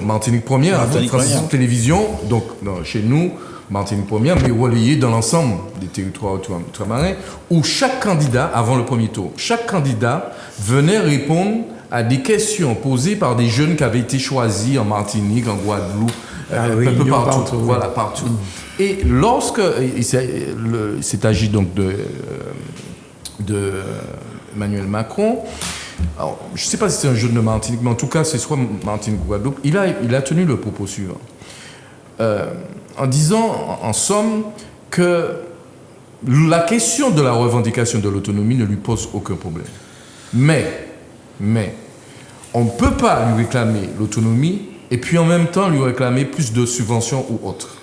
S3: Martinique Première, France Télévision, donc chez nous, Martinique Première, mais relayée dans l'ensemble des territoires ultramarins, où chaque candidat, avant le premier tour, chaque candidat venait répondre à des questions posées par des jeunes qui avaient été choisis en Martinique, en Guadeloupe, un peu partout. Voilà, partout. Et lorsque il s'est agi donc de Emmanuel Macron, alors, je ne sais pas si c'est un jeune de Martinique, mais en tout cas, c'est soit Martinique ou Guadeloupe, il a tenu le propos suivant. En disant, en somme, que la question de la revendication de l'autonomie ne lui pose aucun problème. Mais, on ne peut pas lui réclamer l'autonomie et puis en même temps lui réclamer plus de subventions ou autres.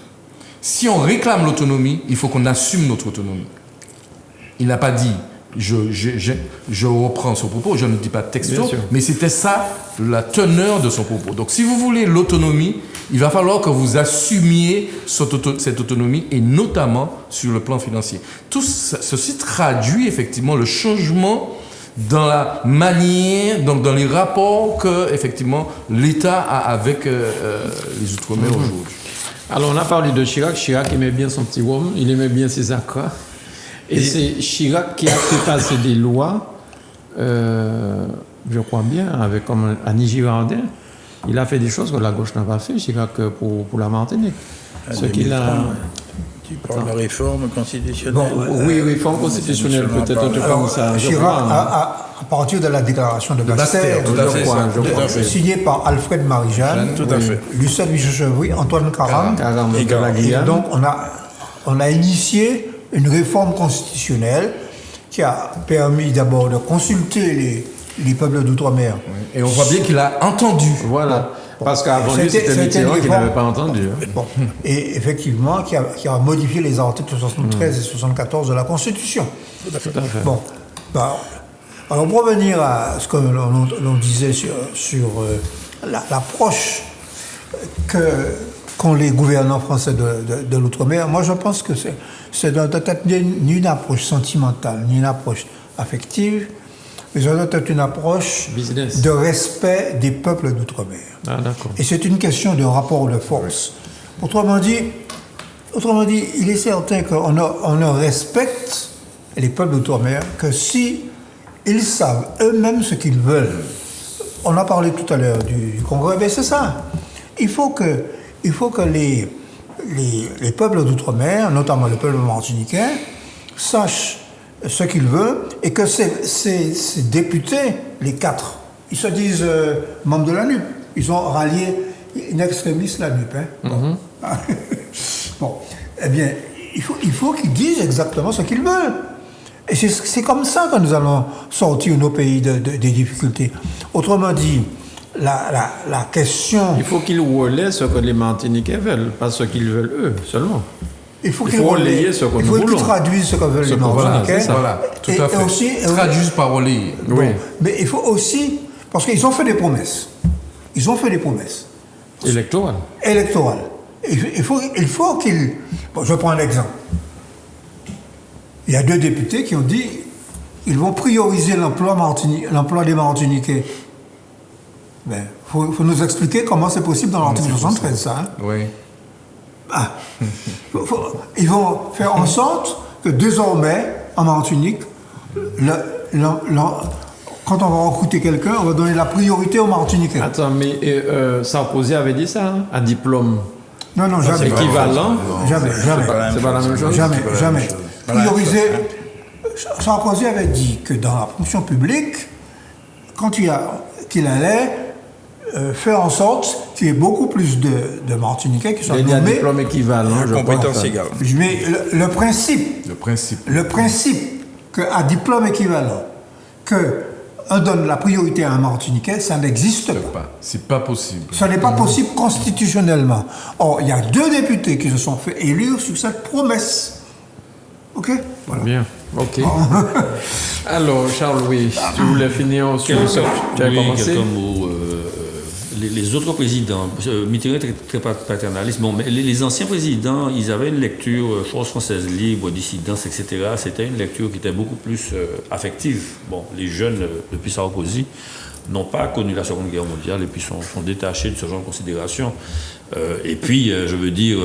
S3: Si on réclame l'autonomie, il faut qu'on assume notre autonomie. Il n'a pas dit, je reprends son propos, je ne dis pas texto, mais c'était ça la teneur de son propos. Donc si vous voulez l'autonomie, il va falloir que vous assumiez cette autonomie et notamment sur le plan financier. Tout ceci traduit effectivement le changement dans la manière, donc dans les rapports que effectivement l'État a avec les Outre-mer aujourd'hui.
S1: Alors on a parlé de Chirac. Chirac aimait bien son petit rhum, il aimait bien ses acras. Et c'est Chirac qui a fait passer des lois, je crois bien, avec comme Annie Girardin. Il a fait des choses que la gauche n'a pas fait, Chirac, pour la Martinique. Ce qu'il a...
S2: Tu parles de réforme constitutionnelle.
S1: Oui, réforme constitutionnelle, peut-être un truc comme ça.
S4: Chirac, à partir de la déclaration de Bastère, signée par Alfred Marie-Jeanne, Lucien Michel-Chevry, Antoine Caram, et donc on a initié une réforme constitutionnelle qui a permis d'abord de consulter les peuples d'outre-mer.
S3: Et on voit bien qu'il a entendu.
S1: Voilà. Parce qu'avant lui, c'était Mitterrand qui n'avait pas entendu.
S4: Bon. Et effectivement, qui a modifié les articles 73 et 74 de la Constitution.
S1: Tout à fait.
S4: Bon. Alors, pour revenir à ce que l'on disait sur l'approche qu'ont les gouvernants français de l'outre-mer, moi, je pense que c'est peut-être ni une approche sentimentale, ni une approche affective, mais ça doit être une approche de respect des peuples d'outre-mer.
S1: Ah, d'accord.
S4: Et c'est une question de rapport de force. Autrement dit, il est certain qu'on ne respecte les peuples d'outre-mer que si ils savent eux-mêmes ce qu'ils veulent. On a parlé tout à l'heure du Congrès, mais c'est ça. Il faut que les peuples d'outre-mer, notamment le peuple martiniquais, sachent ce qu'ils veulent, et que ces députés, les 4, ils se disent membres de la NUP. Ils ont rallié in extremis la NUP. Bon, eh bien, il faut qu'ils disent exactement ce qu'ils veulent. Et c'est comme ça que nous allons sortir nos pays des difficultés. Autrement dit, la question...
S1: Il faut qu'ils relaient ce que les Martiniquais veulent, pas ce qu'ils veulent eux seulement.
S4: Il faut qu'ils traduisent ce que veulent les Martiniquais.
S3: Voilà, tout à fait.
S4: Et aussi,
S3: traduisent par relayer.
S4: Oui. Mais il faut aussi... Parce qu'ils ont fait des promesses.
S1: Électorales.
S4: Il faut qu'ils... Bon, je prends un exemple. Il y a 2 députés qui ont dit qu'ils vont prioriser l'emploi des Martiniquais. Il faut nous expliquer comment c'est possible dans l'article 73, ça. Hein?
S3: Oui.
S4: Ils vont faire en sorte que désormais, en Martinique, quand on va recruter quelqu'un, on va donner la priorité aux Martiniquais.
S1: Attends, mais Sarkozy avait dit ça, hein, à diplôme.
S4: Non, jamais.
S1: C'est équivalent.
S4: Jamais.
S1: C'est pas la même chose.
S4: Jamais. Prioriser. Sarkozy avait dit que dans la fonction publique, qu'il allait faire en sorte tu as beaucoup plus de Martiniquais qui sont
S1: Il y a
S4: nommés.
S1: diplôme équivalent, je
S2: Compétence
S1: pense.
S2: égale.
S4: Mais le principe
S3: Le principe.
S4: qu'à diplôme équivalent, qu'on donne la priorité à un Martiniquais, ça n'existe pas.
S3: C'est pas possible.
S4: Ça n'est pas possible constitutionnellement. Or, il y a 2 députés qui se sont fait élire sur cette promesse. OK? Voilà.
S1: Bien, ok. Alors, Charles-Louis, tu voulais finir sur ce que tu as commencé?
S5: Quelques mots. Les autres présidents, Mitterrand était très paternaliste. Bon, mais les anciens présidents, ils avaient une lecture, chose française libre, dissidence, etc. C'était une lecture qui était beaucoup plus affective. Bon, les jeunes, depuis Sarkozy, n'ont pas connu la Seconde Guerre mondiale et puis sont détachés de ce genre de considération. Et puis, je veux dire,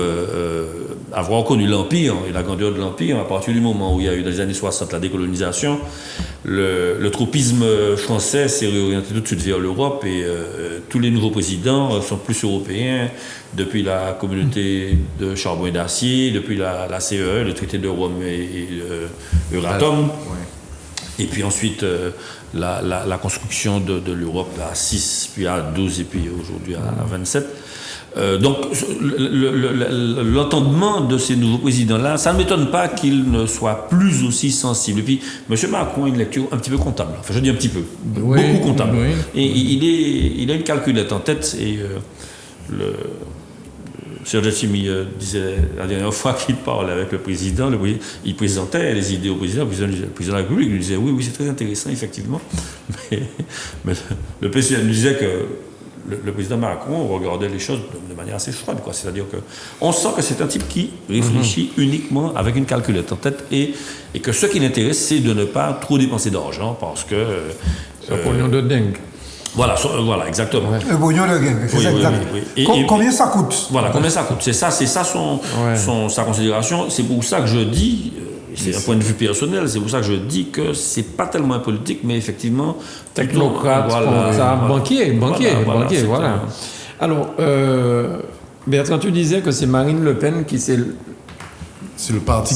S5: avoir connu l'Empire et la grandeur de l'Empire, à partir du moment où il y a eu dans les années 60 la décolonisation, le tropisme français s'est réorienté tout de suite vers l'Europe et tous les nouveaux présidents sont plus européens depuis la communauté de charbon et d'acier, depuis la CEE, le traité de Rome et Euratom. Et puis ensuite, la construction de l'Europe à 6, puis à 12 et puis aujourd'hui à 27. Donc l'entendement de ces nouveaux présidents-là, ça ne m'étonne pas qu'ils ne soient plus aussi sensibles. Et puis, M. Macron a une lecture un petit peu comptable. Enfin, je dis un petit peu.
S3: Oui,
S5: beaucoup comptable.
S3: oui.
S5: Et il a une calculette en tête. Et Serge Chimi disait la dernière fois qu'il parlait avec le président, il présentait les idées au président, le président de la République lui disait oui, c'est très intéressant, effectivement. Mais le président lui disait que le président Macron regardait les choses de manière assez froide, quoi. C'est-à-dire qu'on sent que c'est un type qui réfléchit uniquement avec une calculette en tête et que ce qui l'intéresse, c'est de ne pas trop dépenser d'argent parce que...
S1: C'est un pognon de dingue.
S5: Voilà, exactement.
S4: Le pognon de gain, c'est ça exact. Combien ça coûte?
S5: Voilà, combien ça coûte. C'est ça sa considération. C'est pour ça que je dis, c'est un point de vue personnel, c'est pour ça que je dis que c'est pas tellement un politique, mais effectivement...
S1: Technocrate, banquier, voilà. Alors, Bertrand, tu disais que c'est Marine Le Pen qui c'est le parti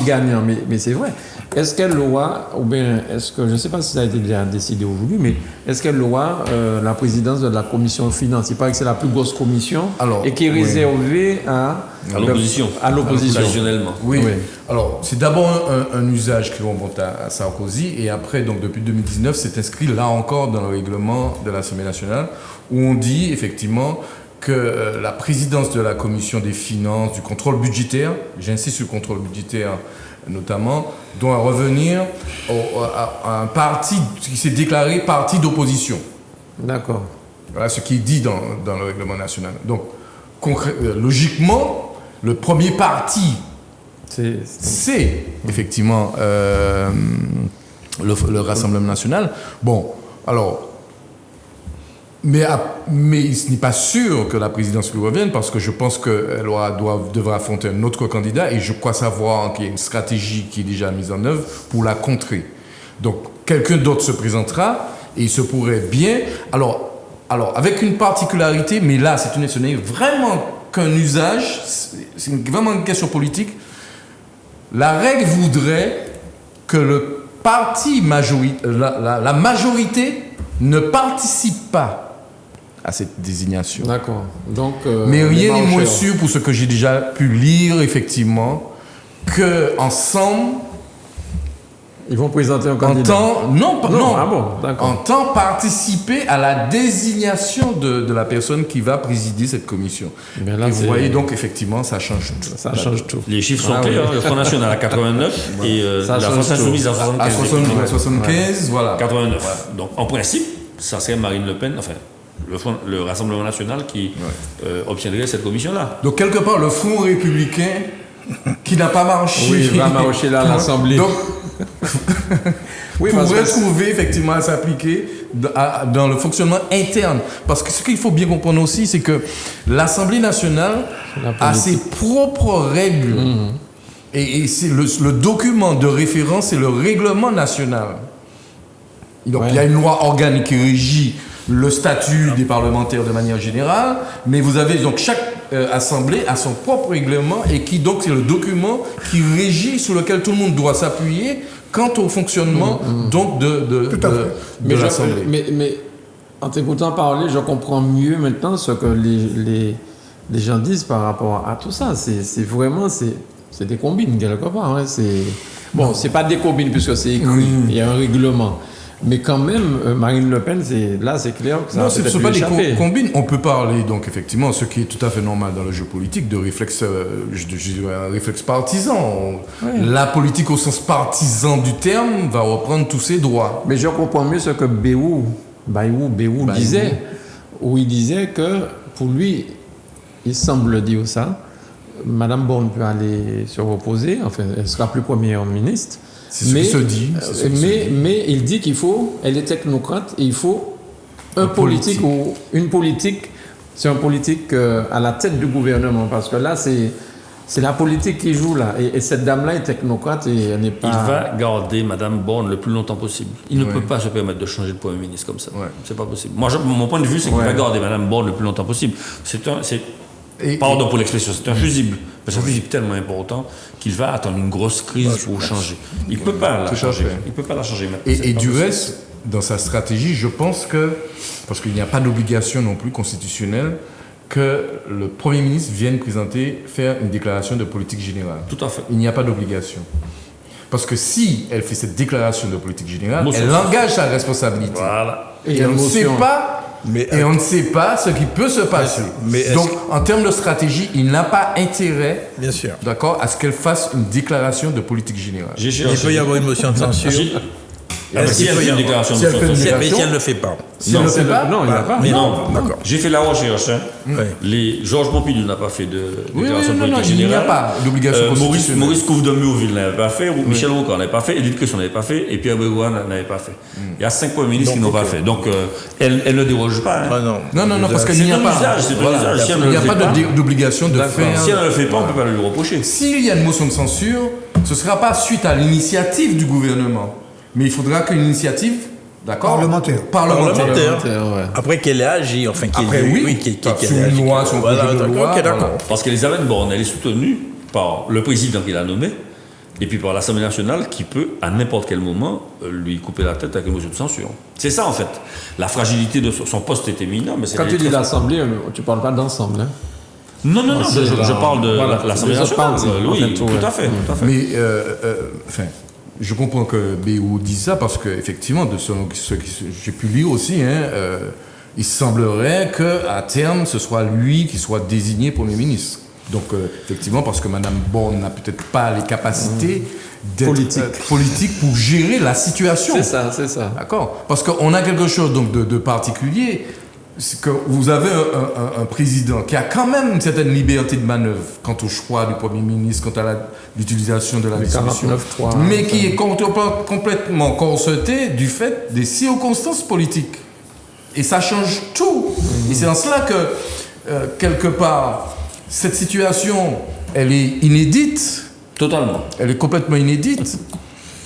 S1: gagnant, mais c'est vrai. Est-ce qu'elle aura, ou bien est-ce que, je ne sais pas si ça a été déjà décidé aujourd'hui, mais est-ce qu'elle aura la présidence de la commission finance? Il paraît que c'est la plus grosse commission et qui est réservée à
S5: l'opposition. Traditionnellement.
S3: Oui. Alors, c'est d'abord un usage qui remonte à Sarkozy et après, donc depuis 2019, c'est inscrit là encore dans le règlement de l'Assemblée nationale où on dit effectivement que la présidence de la commission des finances, du contrôle budgétaire, j'insiste sur le contrôle budgétaire notamment, doit revenir à un parti qui s'est déclaré parti d'opposition.
S1: D'accord.
S3: Voilà ce qui est dit dans le règlement national. Donc, logiquement, le premier parti, c'est effectivement le Rassemblement national. Bon, alors... Mais ce n'est pas sûr que la présidence lui revienne parce que je pense qu'elle devra affronter un autre candidat et je crois savoir qu'il y a une stratégie qui est déjà mise en œuvre pour la contrer. Donc, quelqu'un d'autre se présentera et il se pourrait bien... Alors avec une particularité, mais là, ce n'est vraiment qu'un usage, c'est vraiment une question politique. La règle voudrait que le parti la majorité ne participe pas à cette désignation.
S1: D'accord. Donc,
S3: mais rien n'est moins sûr, pour ce que j'ai déjà pu lire, effectivement, qu'ensemble...
S1: Ils vont présenter un candidat.
S3: Entend participer à la désignation de la personne qui va présider cette commission.
S1: Là,
S3: et vous voyez donc, effectivement, ça change tout.
S1: Ça change tout.
S5: Les chiffres sont clairs. Le Front National à 89 et la France Insoumise à 75.
S3: 75, voilà.
S5: 89. Voilà. Donc, en principe, ça serait Marine Le Pen, enfin, le Rassemblement national qui obtiendrait cette commission-là.
S3: Donc, quelque part, le Front républicain qui n'a pas marché.
S1: Oui, il va marcher là à l'Assemblée.
S3: Donc, pourrait trouver effectivement à s'appliquer dans le fonctionnement interne. Parce que ce qu'il faut bien comprendre aussi, c'est que l'Assemblée nationale a ses propres règles. Et c'est le document de référence, c'est le règlement national. Donc il y a une loi organique qui régit le statut des parlementaires de manière générale, mais vous avez donc chaque assemblée a son propre règlement et qui donc c'est le document qui régit sur lequel tout le monde doit s'appuyer quant au fonctionnement donc de l'assemblée.
S1: Mais en t'écoutant parler, je comprends mieux maintenant ce que les gens disent par rapport à tout ça. C'est vraiment, c'est des combines quelque part. Hein. C'est pas des combines puisque c'est écrit, il y a un règlement. Mais quand même, Marine Le Pen, c'est clair que ça
S3: Non,
S1: va
S3: ce ne
S1: peut-être
S3: sont pas
S1: lui
S3: des
S1: échapper.
S3: combines. On peut parler, donc, effectivement, ce qui est tout à fait normal dans le jeu politique, de réflexe, je dirais un réflexe partisan. La politique, au sens partisan du terme, va reprendre tous ses droits.
S1: Mais je comprends mieux ce que Bayrou disait, où il disait que, pour lui, il semble dire ça, Madame Borne peut aller se reposer, enfin, elle sera plus première ministre.
S3: C'est ce qui se dit.
S1: Mais il dit elle est technocrate et il faut un politique ou une politique, c'est un politique à la tête du gouvernement, parce que là, c'est la politique qui joue là. Et cette dame-là est technocrate et elle n'est pas...
S5: Il va garder Madame Borne le plus longtemps possible. Il ne peut pas se permettre de changer de Premier ministre comme ça. C'est pas possible. Moi, mon point de vue, c'est qu'il va garder Madame Borne le plus longtemps possible. Pardon pour l'expression, c'est un fusible. C'est un fusible tellement important qu'il va attendre une grosse crise pour changer. Il ne peut pas la changer. Il peut pas la changer maintenant.
S3: Et du reste, dans sa stratégie, je pense que, parce qu'il n'y a pas d'obligation non plus constitutionnelle, que le Premier ministre vienne faire une déclaration de politique générale.
S5: Tout à fait.
S3: Il n'y a pas d'obligation. Parce que si elle fait cette déclaration de politique générale, elle engage sa responsabilité.
S5: Voilà.
S3: Et on ne sait pas ce qui peut se passer. Donc, en termes de stratégie, il n'a pas intérêt,
S2: bien sûr,
S3: d'accord, à ce qu'elle fasse une déclaration de politique générale.
S2: Il peut y avoir une motion de censure.
S5: Si elle fait une déclaration de
S2: censure. Mais si elle ne le fait pas.
S3: Si elle ne le fait pas,
S1: non, il n'y a pas.
S5: Mais non, d'accord. J'ai fait la recherche. Georges Pompidou n'a pas fait de déclaration de politique générale.
S3: Il n'y a pas d'obligation constitutionnelle.
S5: Maurice Couve de Murville n'avait pas fait, Michel Rocard n'avait pas fait, Édith Cresson n'avait pas fait, et Pierre Bégois n'avait pas fait. Il y a 5 premiers ministres qui n'ont pas fait. Donc, elle ne déroge pas.
S3: Non, parce qu'il n'y a pas. Il n'y a pas d'obligation de faire.
S5: Si elle ne le fait pas, on ne peut pas lui reprocher.
S3: S'il y a une motion de censure, ce ne sera pas suite à l'initiative du gouvernement. Mais il faudra qu'une initiative, d'accord,
S2: parlementaire. Après qu'elle ait agi, enfin qu'elle ait
S3: sur une loi, sur un projet de loi.
S5: Parce qu'Elisabeth Borne, elle est soutenue par le président qui l'a nommé, et puis par l'Assemblée nationale qui peut, à n'importe quel moment, lui couper la tête avec une motion de censure. C'est ça, en fait. La fragilité de son poste est éminente. Mais
S1: quand tu dis l'Assemblée, tu ne parles pas d'ensemble, hein?
S5: Non, je parle de l'Assemblée nationale. Oui, tout à fait.
S3: Mais, je comprends que Béou dise ça parce qu'effectivement, de ce que j'ai pu lire aussi, il semblerait qu'à terme, ce soit lui qui soit désigné Premier ministre. Donc, effectivement, parce que Mme Borne n'a peut-être pas les capacités politiques pour gérer la situation.
S1: C'est ça.
S3: D'accord. Parce qu'on a quelque chose donc, de particulier. C'est que vous avez un président qui a quand même une certaine liberté de manœuvre quant au choix du Premier ministre, quant à l'utilisation de la distribution, mais qui est complètement corseté du fait des circonstances politiques. Et ça change tout. Et c'est en cela que, quelque part, cette situation, elle est inédite.
S5: Totalement.
S3: Elle est complètement inédite.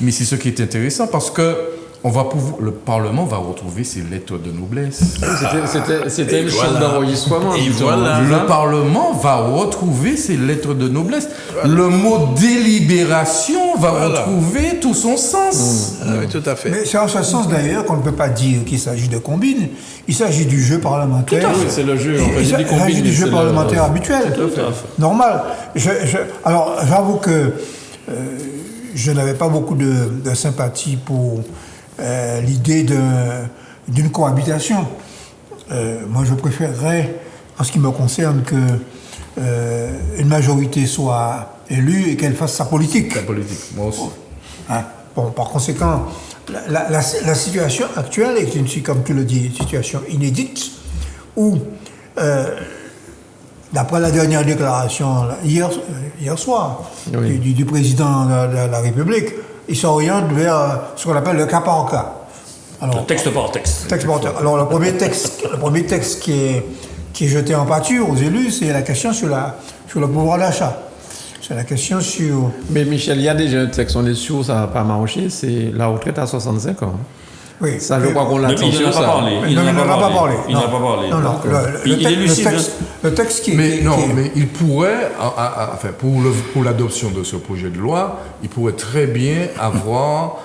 S3: Mais c'est ce qui est intéressant parce que le Parlement va retrouver ses lettres de noblesse.
S1: C'était une chambre d'enregistrement.
S3: Le Parlement va retrouver ses lettres de noblesse. Le mot délibération va retrouver tout son sens.
S2: Oui, tout à fait.
S4: Mais c'est en ce sens d'ailleurs qu'on ne peut pas dire qu'il s'agit de combine. Il s'agit du jeu parlementaire.
S1: Oui, c'est le jeu.
S4: Il s'agit du jeu parlementaire habituel. Normal. Alors, j'avoue que je n'avais pas beaucoup de sympathie pour l'idée d'une cohabitation. Moi, je préférerais, en ce qui me concerne, que une majorité soit élue et qu'elle fasse sa politique.
S3: La politique, moi aussi.
S4: Bon, par conséquent, la situation actuelle est une, comme tu le dis, une situation inédite où, d'après la dernière déclaration hier soir du président de la République, il s'oriente vers ce qu'on appelle le cas par cas. Alors,
S5: texte par texte.
S4: Alors le premier texte qui est jeté en pâture aux élus, c'est la question sur le pouvoir d'achat. C'est la question sur...
S1: Mais Michel, il y a déjà un texte, on est sûr, ça ne va pas marcher, c'est la retraite à 65 ans.
S4: Oui.
S1: Ça, je crois qu'on l'attend sur ça.
S5: Il n'en a pas parlé. Il n'en a pas parlé.
S4: Non. Le texte qui...
S3: Mais il pourrait, pour l'adoption de ce projet de loi, il pourrait très bien avoir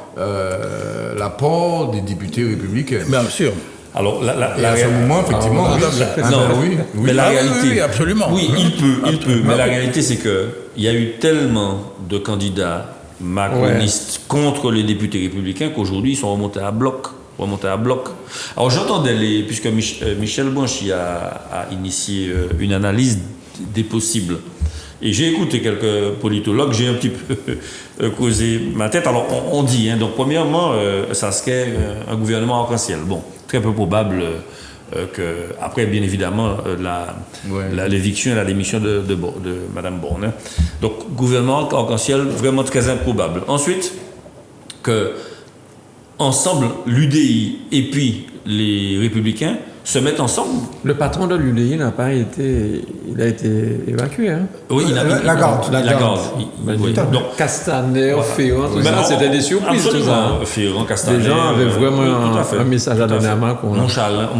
S3: l'apport des députés républicains.
S2: Bien sûr.
S5: Alors,
S3: Et à ce moment, effectivement,
S2: Ah,
S3: oui.
S2: tout à fait.
S3: Ah,
S5: non,
S3: ben oui, oui.
S5: mais la
S2: Ah, oui,
S5: réalité,
S2: oui, absolument.
S5: Oui, il peut. Mais la réalité, c'est que il y a eu tellement de candidats macronistes contre les députés républicains qu'aujourd'hui, ils sont remontés à bloc. Alors, j'entendais puisque Michel Blanchi a initié une analyse des possibles. Et j'ai écouté quelques politologues, j'ai un petit peu causé ma tête. Alors, on dit, donc premièrement, ça serait un gouvernement arc-en-ciel. Bon, très peu probable que, après, bien évidemment, l'éviction et la démission de Mme Borne. Hein. Donc, gouvernement arc-en-ciel, vraiment très improbable. Ensuite, que ensemble, l'UDI et puis les Républicains se mettent ensemble.
S1: Le patron de l'UDI n'a pas été... Il a été évacué, hein.
S5: Oui,
S4: Lagarde.
S5: Oui. Donc,
S1: Castaner, Ferrand, tout
S5: ben,
S1: ça, c'était des surprises, tout ça.
S5: absolument. Ferrand, Castaner.
S1: Les gens avaient vraiment
S5: tout à fait.
S1: un message à
S5: Tout
S1: donner à
S5: fait.
S1: Macron. Là.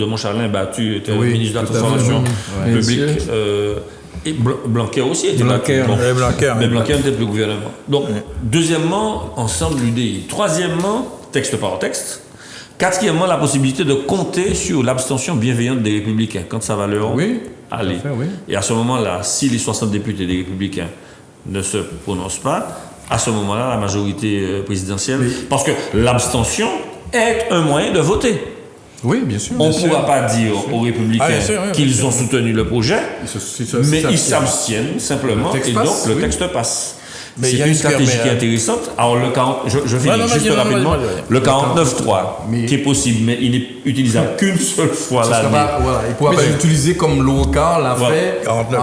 S5: Montchalin battu, était
S3: Oui,
S5: ministre de la
S3: tout à fait.
S5: Transformation
S1: Oui.
S5: publique.
S1: Bien
S5: Et Blanquer aussi était
S1: Blanquer.
S5: battu.
S2: Oui, Blanquer,
S5: Mais
S2: oui.
S5: Blanquer n'était plus au gouvernement. Donc, deuxièmement, ensemble l'UDI. Troisièmement, texte par texte. Quatrièmement, la possibilité de compter sur l'abstention bienveillante des Républicains quand ça va leur
S3: Oui,
S5: aller.
S3: tout à fait, oui.
S5: Et à ce moment-là, si les 60 députés des Républicains ne se prononcent pas, à ce moment-là, la majorité présidentielle... Parce que l'abstention est un moyen de voter.
S3: Oui, bien sûr.
S5: On ne
S3: bien sûr.
S5: pourra pas dire aux Républicains
S2: Ah, bien sûr, oui,
S5: qu'ils
S2: bien sûr.
S5: ont soutenu le projet, mais ils
S3: s'abstiennent.
S5: s'abstiennent simplement
S3: Le texte
S5: et
S3: passe,
S5: donc le
S3: oui.
S5: texte passe.
S2: Mais il y
S5: C'est
S2: a
S5: une
S2: une
S5: stratégie
S2: permet-
S5: qui est intéressante. Alors, je finis
S2: non,
S5: juste
S2: vas-y,
S5: rapidement.
S2: vas-y.
S5: Le 49.3,
S3: Mais-
S5: qui est possible, mais il n'est utilisable qu'une seule fois
S3: Ce sera
S5: l'année.
S3: pas- voilà, il ne pourra pas l'utiliser comme l'OCA l'a
S5: Voilà.
S3: fait
S2: 49.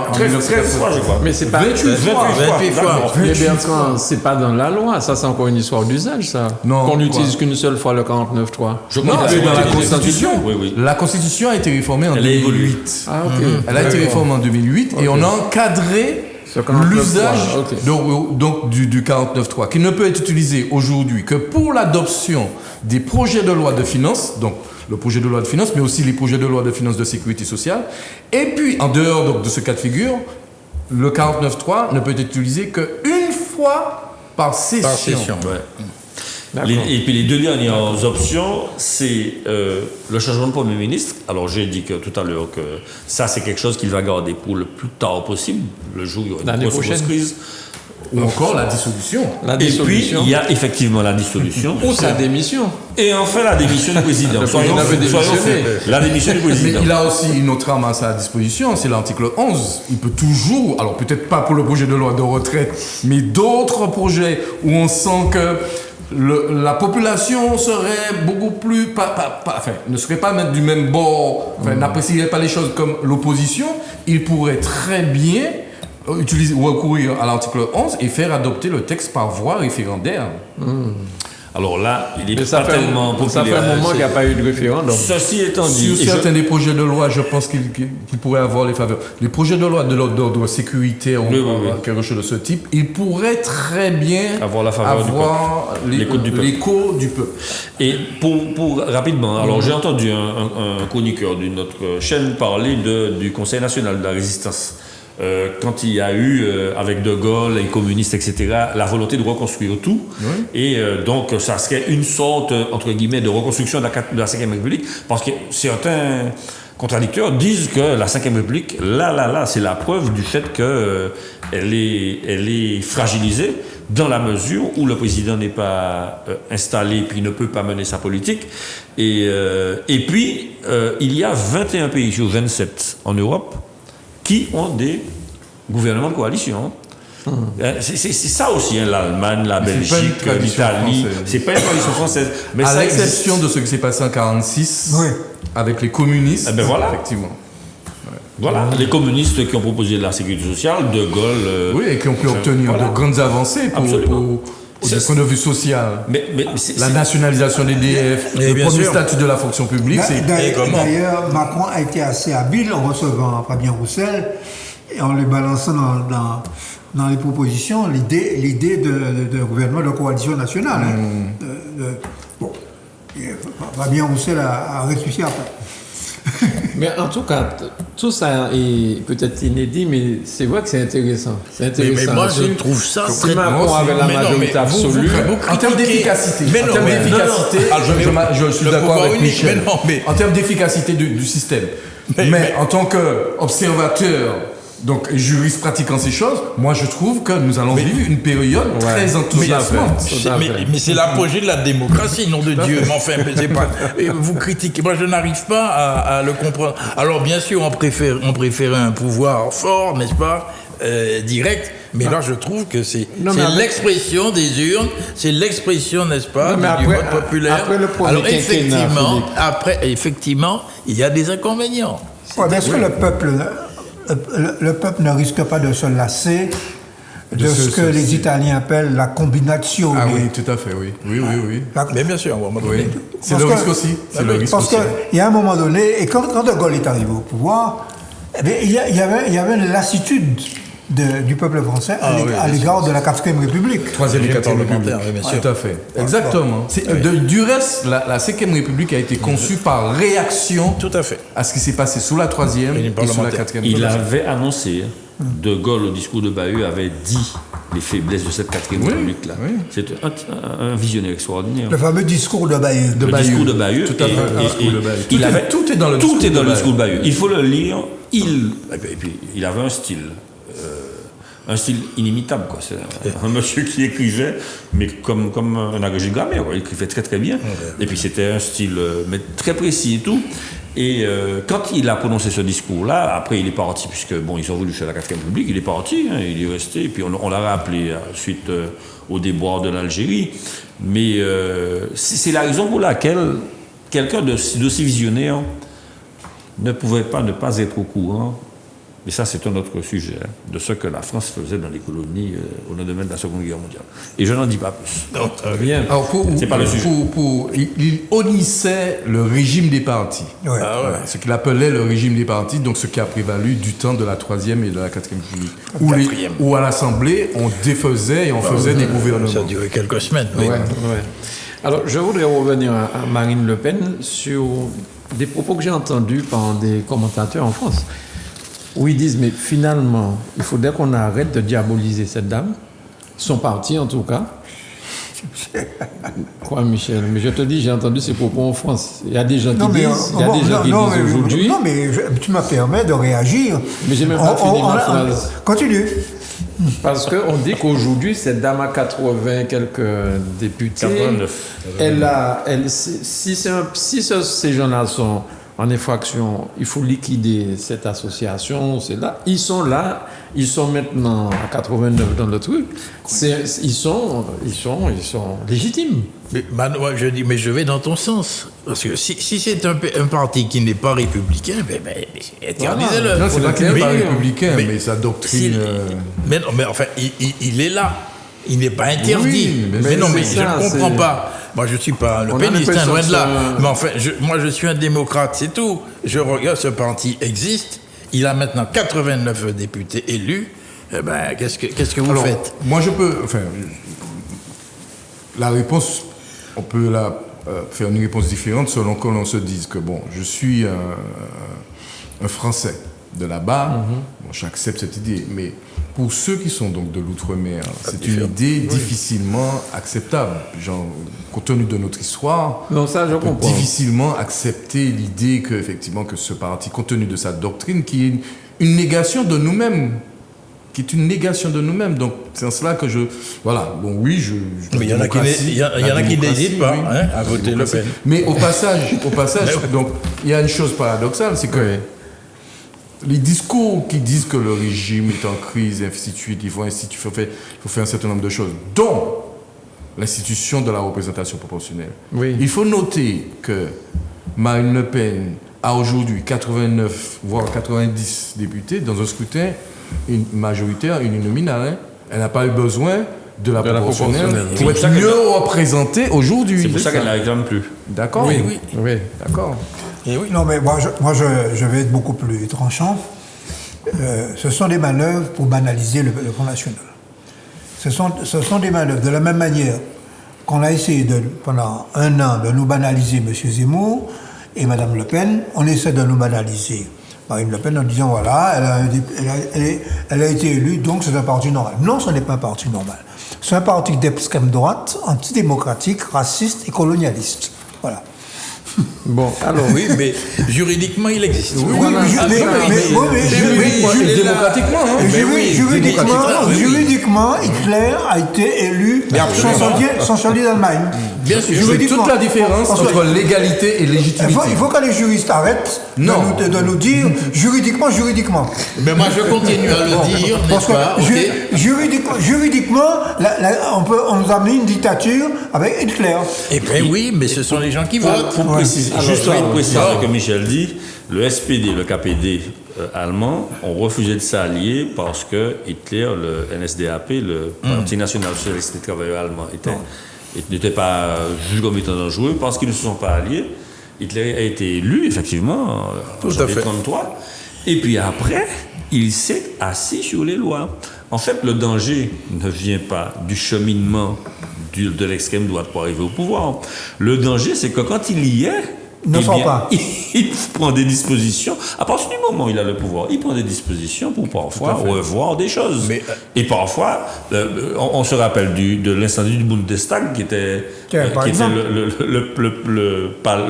S3: en
S5: 13 fois, je crois.
S1: Mais c'est pas...
S3: 28 fois.
S2: 28 fois.
S5: D'accord.
S1: Mais Bertrand, c'est pas dans la loi, ça c'est encore une histoire d'usage, ça.
S3: Non,
S1: Qu'on
S3: quoi.
S1: n'utilise qu'une seule fois le 49.3.
S5: Je
S3: Non,
S5: crois
S3: c'est
S5: que
S3: dans la
S5: c'est-
S3: Constitution.
S5: Oui, oui.
S3: La Constitution a été réformée en
S5: Elle a évolué.
S3: 2008.
S1: Ah, ok.
S3: Elle a été réformée en 2008 et on a encadré
S1: Ce 49.3,
S3: l'usage
S1: ok.
S3: donc du 49.3 qui ne peut être utilisé aujourd'hui que pour l'adoption des projets de loi de finances, donc le projet de loi de finances, mais aussi les projets de loi de finances de sécurité sociale. Et puis, en dehors donc, de ce cas de figure, le 49.3 ne peut être utilisé qu'une fois par session.
S2: Par session.
S5: Ouais.
S1: D'accord.
S5: Et puis les deux dernières options, c'est le changement de Premier ministre. Alors j'ai dit que tout à l'heure que ça c'est quelque chose qu'il va garder pour le plus tard possible, le jour où il y aura
S1: L'année
S5: une grosse
S1: prochaine.
S5: crise.
S3: Ou encore la dissolution.
S1: La
S5: Et puis
S1: dissolution.
S5: il y a effectivement la dissolution.
S1: Ou sa démission.
S5: Et enfin la démission du président.
S1: Le
S5: Soyons
S1: président veut
S5: soyons
S1: démissionner.
S5: faits. La démission du
S3: Mais
S5: président.
S3: il a aussi une autre arme à sa disposition, c'est l'article 11. Il peut toujours, alors peut-être pas pour le projet de loi de retraite, mais d'autres projets où on sent que la population serait beaucoup plus, enfin, ne serait pas même du même bord, enfin, n'apprécierait pas les choses comme l'opposition, il pourrait très bien utiliser ou recourir à l'article 11 et faire adopter le texte par voie référendaire.
S5: Alors là, il
S1: Mais
S5: est
S1: ça
S5: pas
S1: fait,
S5: tellement
S1: ça fait
S5: populaire.
S1: un moment qu'il n'y a pas eu de référendum.
S5: Ceci étant dit,
S3: Sur certains des projets de loi, je pense qu'il pourrait avoir les faveurs. Les projets de loi de l'ordre d'ordre sécuritaire ou
S5: Oui, oui, oui.
S3: quelque chose de ce type, il pourrait très bien
S5: Avoir la faveur du l'écoute du peuple.
S3: l'écho du peuple.
S5: Et pour rapidement, alors j'ai entendu un chroniqueur d'une autre chaîne parler du Conseil national de la résistance. Quand il y a eu, avec De Gaulle, les communistes, etc., la volonté de reconstruire tout.
S3: Oui.
S5: Et donc, ça serait une sorte, entre guillemets, de reconstruction de la Ve République. Parce que certains contradicteurs disent que la Ve République, là, c'est la preuve du fait qu'elle est fragilisée dans la mesure où le président n'est pas installé puis ne peut pas mener sa politique. Et puis, il y a 21 pays sur 27 en Europe qui ont des gouvernements de coalition. C'est ça aussi, hein, l'Allemagne, la
S3: Mais c'est pas une
S5: Belgique,
S3: tradition
S5: l'Italie.
S3: française.
S5: C'est pas une tradition française. Mais
S3: À
S5: ça
S3: l'exception
S5: existe.
S3: de ce qui s'est passé en 1946
S4: Oui.
S3: avec les communistes.
S5: Eh ben voilà.
S3: Effectivement.
S5: Voilà, les communistes qui ont proposé la sécurité sociale, De Gaulle.
S3: Oui, et qui ont pu obtenir
S5: voilà.
S3: de grandes avancées
S5: Absolument.
S3: du point de vue social.
S5: Mais c'est-
S3: La
S5: c'est-
S3: nationalisation des DF,
S2: Et
S3: le
S2: bien
S3: premier
S2: sûr.
S3: statut de la fonction publique, c'est
S2: Et comment
S4: D'ailleurs, Macron a été assez habile en recevant Fabien Roussel et en le balançant dans les propositions l'idée de gouvernement de coalition nationale. Bon, et Fabien Roussel a ressuscité après.
S1: Mais en tout cas, tout ça est peut-être inédit, mais c'est vrai que c'est intéressant. C'est intéressant.
S2: Mais moi, je trouve ça
S1: très Macron avec la majorité absolue.
S3: En termes d'efficacité, je suis
S2: le
S3: d'accord
S2: pouvoir
S3: avec
S2: unique,
S3: Michel.
S2: mais
S3: En termes d'efficacité du système. Mais en tant qu'observateur, donc juriste pratiquant ces choses, moi je trouve que nous allons vivre une période très enthousiasmante.
S2: mais c'est l'apogée de la démocratie, nom de Dieu. Mais enfin, c'est pas. Vous critiquez. Moi, je n'arrive pas à le comprendre. Alors, bien sûr, on préférait un pouvoir fort, n'est-ce pas, direct. Mais là, je trouve que c'est l'expression des urnes, c'est l'expression, n'est-ce pas, du vote populaire.
S1: Après le premier
S2: Alors,
S1: quinquennat,
S2: effectivement, il y a des inconvénients.
S4: Est-ce que le peuple ne risque pas de se lasser de ce que les Italiens appellent la combination?
S3: Ah oui, tout à fait, oui. Oui.
S2: Mais bien sûr, on va
S3: Oui. C'est le risque aussi. C'est le risque aussi.
S4: Parce qu'il y a un moment donné, et quand De Gaulle est arrivé au pouvoir, eh bien, il y avait une lassitude du peuple français à l'égard de la 4e République.
S3: Troisième et 4e République.
S2: oui, bien sûr.
S3: Tout à fait. Exactement. Du reste, la 5e République a été conçue par réaction
S2: Tout à fait.
S3: à ce qui s'est passé sous la 3e et sous la 4e République.
S5: Il avait annoncé, De Gaulle, au discours de Bahut, avait dit les faiblesses de cette 4e République-là.
S3: Oui.
S5: C'est un visionnaire extraordinaire.
S4: Le fameux discours de Bahut.
S5: Le discours de Bahut.
S3: Tout à fait. Le discours de Bahut. Tout est dans le
S5: Tout est dans le
S3: discours
S5: discours de Bahut. Il faut le lire. Et puis, il avait un style inimitable, quoi. C'est un monsieur qui écrivait, mais comme un agrégé de grammaire, quoi. Il écrivait très très bien. Et puis c'était un style mais très précis et tout. Et quand il a prononcé ce discours-là, après il est parti, puisque bon, ils sont venus chez la 4e République, il est parti, hein, il est resté, et puis on l'a rappelé suite au déboire de l'Algérie. Mais c'est la raison pour laquelle quelqu'un d'aussi visionnaire ne pouvait pas ne pas être au courant. Mais ça, c'est un autre sujet, hein, de ce que la France faisait dans les colonies au lendemain de la Seconde Guerre mondiale. Et je n'en dis pas plus.
S2: Non,
S1: bien.
S3: Alors
S5: C'est pas le sujet.
S3: Il honnissait le régime des partis.
S4: Ouais.
S3: Ce qu'il appelait le régime des partis, donc ce qui a prévalu du temps de la 3e et de la 4e République. Où à l'Assemblée, on défaisait et on faisait des gouvernements.
S2: Ça a duré quelques semaines. Oui.
S1: Ouais. Alors, je voudrais revenir à Marine Le Pen sur des propos que j'ai entendus par des commentateurs en France, où ils disent, mais finalement, il faudrait qu'on arrête de diaboliser cette dame, son parti en tout cas. Quoi, Michel? Mais je te dis, j'ai entendu ces propos en France. Il y a des gens qui disent aujourd'hui...
S4: Non, mais tu me permets de réagir.
S1: Mais j'ai même pas fini ma phrase.
S4: Continue.
S1: Parce qu'on dit qu'aujourd'hui, cette dame a 80 quelques députés.
S5: 89.
S1: Si ces gens-là sont en infraction, il faut liquider cette association, c'est là. Ils sont là, ils sont maintenant à 89 dans le truc. Ils sont légitimes.
S2: Mais moi, je dis, mais je vais dans ton sens. Parce que si c'est un parti qui n'est pas républicain, interdisez-le.
S3: Non, c'est pas qu'il n'est pas
S2: Mais-
S3: républicain, mais sa doctrine...
S2: Mais enfin, il est là. Il n'est pas interdit.
S3: Oui,
S2: mais non, mais
S1: c'est
S2: je
S1: ça,
S2: ne comprends
S1: c'est-
S2: pas. Moi, je ne suis pas le
S1: On a
S2: péniste,
S1: l'impression
S2: loin
S1: que
S2: de là.
S1: ça-
S2: Mais enfin, moi, je suis un démocrate, c'est tout. Je regarde, ce parti existe. Il a maintenant 89 députés élus. Eh ben, qu'est-ce que vous
S3: Alors,
S2: faites?
S3: moi, je peux... Enfin, la réponse, on peut faire une réponse différente selon que l'on se dise que, bon, je suis un Français de là-bas, bon, j'accepte cette idée, mais pour ceux qui sont donc de l'outre-mer, c'est une idée difficilement acceptable. Genre, compte tenu de notre histoire,
S1: Non, ça, je
S3: on peut
S1: comprends.
S3: difficilement accepter l'idée que, effectivement, que ce parti, compte tenu de sa doctrine, qui est une négation de nous-mêmes, Donc, c'est en cela que je... Voilà, bon, oui,
S2: Mais il y en a qui n'hésitent pas à voter Le Pen.
S3: Mais au passage, donc, il y a une chose paradoxale, c'est que les discours qui disent que le régime est en crise, et ainsi de suite, il faut faire un certain nombre de choses, dont l'institution de la représentation proportionnelle.
S1: Oui.
S3: Il faut noter que Marine Le Pen a aujourd'hui 89, voire 90 députés dans un scrutin majoritaire uninominal. Elle n'a pas eu besoin de la proportionnelle pour
S5: Oui,
S3: être
S5: ça qu'elle
S3: mieux représentée aujourd'hui.
S5: C'est pour ça qu'elle ne la réclame plus.
S3: D'accord.
S2: Oui.
S3: D'accord.
S4: Non, mais moi, je vais être beaucoup plus tranchant. Ce sont des manœuvres pour banaliser le Front National. Ce sont des manœuvres de la même manière qu'on a essayé pendant un an de nous banaliser M. Zemmour et Mme Le Pen, on essaie de nous banaliser. Marine Le Pen en disant voilà, elle a été élue, donc c'est un parti normal. Non, ce n'est pas un parti normal. C'est un parti d'extrême droite, antidémocratique, raciste et colonialiste. Voilà.
S1: Bon, alors.
S2: Oui, mais juridiquement, il existe.
S3: Démocratiquement, hein.
S4: Juridiquement, Hitler a été élu chancelier d'Allemagne.
S2: Bien sûr.
S3: C'est toute la différence entre légalité et légitimité.
S4: Il faut que les juristes arrêtent de nous dire juridiquement.
S2: Mais moi, je continue à le dire,
S4: Parce
S2: n'est-ce pas?
S4: que juridiquement, on nous a mis une dictature avec Hitler.
S2: Eh bien oui, mais ce sont les gens qui votent.
S5: Pour préciser, juste pour préciser ce que Michel dit, le SPD, le KPD allemand ont refusé de s'allier parce que Hitler, le NSDAP, le Parti national socialiste des travailleurs allemands, n'était pas jugé comme étant dangereux parce qu'ils ne se sont pas alliés. Hitler a été élu, effectivement, en janvier 1933. Et puis après, il s'est assis sur les lois. En fait, le danger ne vient pas du cheminement de l'extrême droite pour arriver au pouvoir. Le danger, c'est que quand il y est, il prend des dispositions. À partir du moment où il a le pouvoir, il prend des dispositions pour parfois revoir des choses. Et parfois, on se rappelle de l'incendie du Bundestag qui était le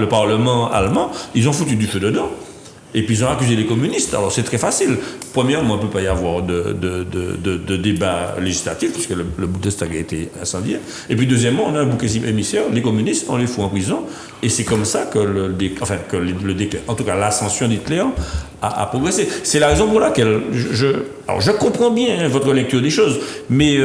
S5: Parlement allemand. Ils ont foutu du feu dedans. Et puis ils ont accusé les communistes. Alors c'est très facile. Premièrement, il ne peut pas y avoir de débat législatif puisque le Bundestag a été incendié. Et puis deuxièmement, on a un bouc émissaire. Les communistes, on les fout en prison. Et c'est comme ça que en tout cas l'ascension d'Hitler a progressé. C'est la raison pour laquelle je comprends bien votre lecture des choses, mais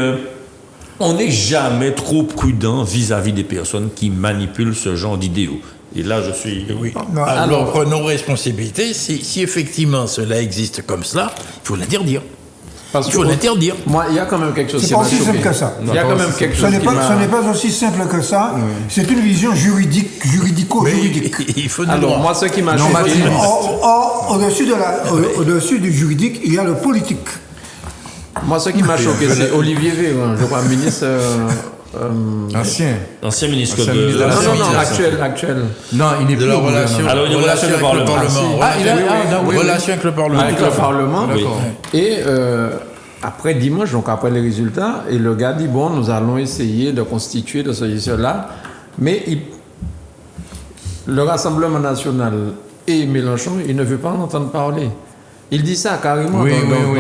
S5: on n'est jamais trop prudent vis-à-vis des personnes qui manipulent ce genre d'idéaux. Et là, je suis...
S2: Oui. Alors, prenons responsabilité. Si effectivement cela existe comme cela, il faut l'interdire.
S1: Il faut l'interdire. Moi, il y a quand même quelque chose
S4: qui m'a choqué. C'est pas aussi simple que ça.
S1: Il y a quand même quelque chose
S4: Ce n'est pas aussi simple que ça. C'est une vision juridico-juridique.
S2: Il faut
S1: alors, moi, ce qui m'a choqué...
S4: Au-dessus du juridique, il y a le politique.
S1: Moi, ce qui m'a choqué, c'est Olivier Véran, je crois, ministre...
S5: Ancien ministre
S1: actuel.
S3: Non, il n'est plus
S2: la relation.
S5: Alors, une relation avec le Parlement.
S2: Relation avec le Parlement.
S1: Avec le Parlement. Et après dimanche, donc après les résultats, et le gars dit bon, nous allons essayer de constituer de cela, mais le Rassemblement national et Mélenchon, il ne veut pas en entendre parler. Il dit ça carrément dans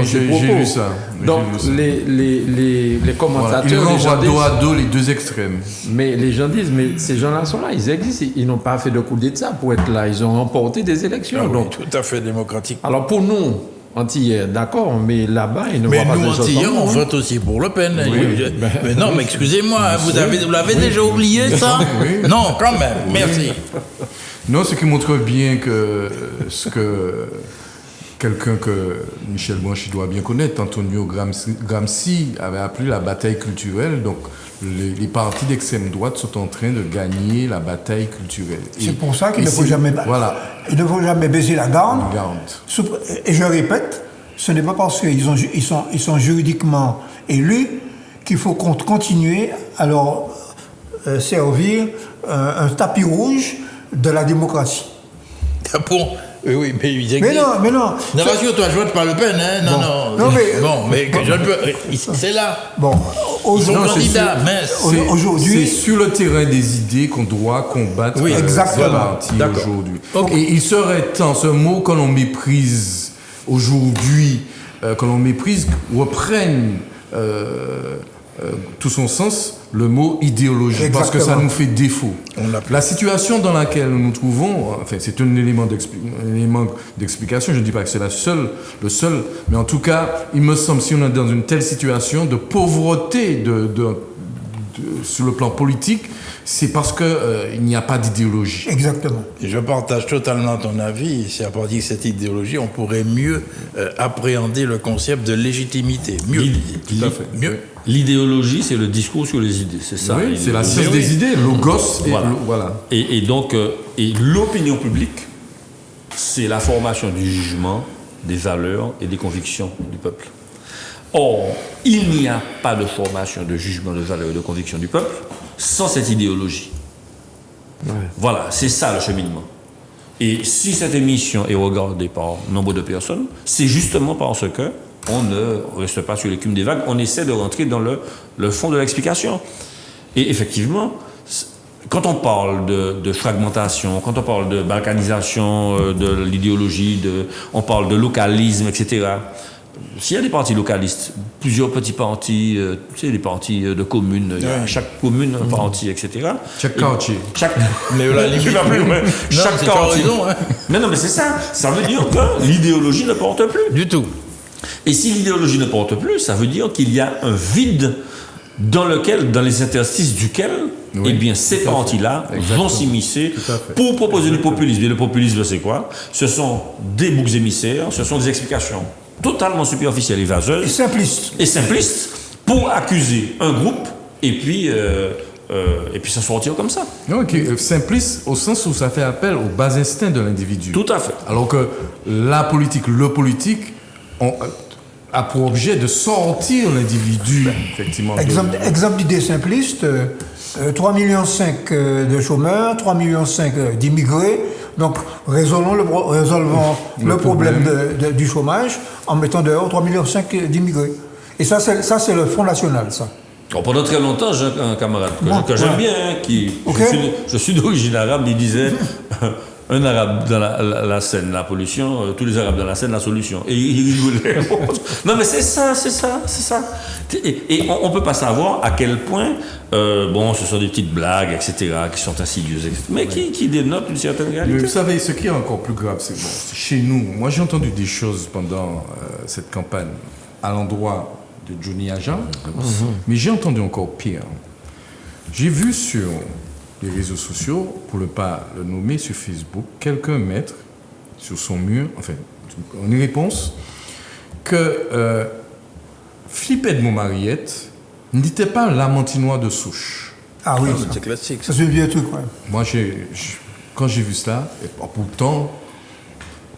S1: ses propos.
S3: J'ai vu ça.
S1: Donc les commentateurs...
S3: Ils renvoient dos à dos les deux extrêmes.
S1: Mais les gens disent, mais ces gens-là sont là, ils existent. Ils n'ont pas fait de coup d'État pour être là. Ils ont remporté des élections.
S2: Donc, tout à fait démocratique.
S1: Alors pour nous, Antillais, d'accord, mais là-bas, ils ne voient pas des choses.
S2: Mais nous, Antillais, on vote aussi pour Le Pen. Mais non, mais excusez-moi, vous l'avez déjà oublié, ça? Non, quand même, merci.
S3: Non, ce qui montre bien que quelqu'un que Michel Branchi doit bien connaître, Antonio Gramsci, avait appelé la bataille culturelle. Donc, les partis d'extrême droite sont en train de gagner la bataille culturelle.
S4: C'est pour ça qu'il ne faut jamais baisser la garde. Et je répète, ce n'est pas parce qu'ils sont juridiquement élus qu'il faut continuer à leur servir un tapis rouge de la démocratie.
S2: Bon. Oui, mais ils existent.
S4: Mais non.
S2: Ne rassure-toi, je vote pas Le Pen, hein. Mais que je ne peux. C'est là.
S4: Bon,
S2: aujourd'hui,
S3: c'est sur le terrain des idées qu'on doit combattre.
S4: Oui, exactement.
S3: Aujourd'hui. Okay. Et il serait temps, ce mot que l'on méprise aujourd'hui, reprenne tout son sens, le mot idéologie, parce que ça nous fait défaut. La situation dans laquelle nous nous trouvons, enfin, c'est un élément d'explication, je ne dis pas que c'est le seul, mais en tout cas, il me semble, si on est dans une telle situation de pauvreté sur le plan politique, c'est parce qu'il n'y a pas d'idéologie.
S4: Exactement.
S2: Et je partage totalement ton avis. C'est à partir de cette idéologie, on pourrait mieux appréhender le concept de légitimité.
S5: Tout à fait. Mieux. L'idéologie, c'est le discours sur les idées, c'est ça.
S3: Oui, c'est la science des idées, logos.
S5: Voilà. Et donc, l'opinion publique, c'est la formation du jugement, des valeurs et des convictions du peuple. Or, il n'y a pas de formation de jugement, de valeurs et de convictions du peuple sans cette idéologie. Ouais. Voilà, c'est ça le cheminement. Et si cette émission est regardée par nombre de personnes, c'est justement parce que on ne reste pas sur l'écume des vagues, on essaie de rentrer dans le fond de l'explication. Et effectivement, quand on parle de fragmentation, quand on parle de balkanisation de l'idéologie, on parle de localisme, etc. S'il y a des partis localistes, plusieurs petits partis, tu sais, des partis de communes, il y a chaque commune un parti, etc.
S3: Chaque quartier.
S2: Mais la limite,
S5: chaque quartier.
S2: Hein.
S5: Non, mais c'est ça. Ça veut dire que l'idéologie ne porte plus.
S2: Du tout.
S5: Et si l'idéologie ne porte plus, ça veut dire qu'il y a un vide dans les interstices duquel,
S3: oui,
S5: eh bien, ces partis-là vont s'immiscer pour proposer le populisme. Et le populisme, c'est quoi? Ce sont des boucs émissaires, ce sont des explications totalement superficielles et vaseuses.
S4: Et simplistes.
S5: Pour accuser un groupe et puis s'en sortir comme ça.
S3: Non, simpliste au sens où ça fait appel aux bas instincts de l'individu.
S5: Tout à fait.
S3: Alors que le politique a pour objet de sortir l'individu, effectivement.
S4: Exemple d'idée simpliste, 3,5 millions de chômeurs, 3,5 millions d'immigrés. Donc, résolvons le problème du chômage en mettant dehors 3,5 millions d'immigrés. Et ça, c'est le Front National, ça.
S5: Alors, pendant très longtemps, j'ai un camarade que j'aime bien, je suis d'origine arabe, il disait un arabe dans la Seine, la pollution, tous les arabes dans la Seine, la solution. Et il rigolait. Non, mais c'est ça. Et on ne peut pas savoir à quel point, ce sont des petites blagues, etc., qui sont insidieuses, etc., mais qui dénotent une certaine réalité.
S3: Mais vous savez, ce qui est encore plus grave, c'est chez nous. Moi, j'ai entendu des choses pendant cette campagne à l'endroit de Johnny Agent, mais j'ai entendu encore pire. J'ai vu sur les réseaux sociaux, pour ne pas le nommer, sur Facebook, quelqu'un mettre sur son mur, enfin, une réponse, que Philippe Edmond Mariette n'était pas un Lamantinois de souche.
S4: Ah oui,
S2: c'est classique.
S4: Ça, c'est un vieux truc, ouais.
S3: Moi, quand j'ai vu cela, et pourtant,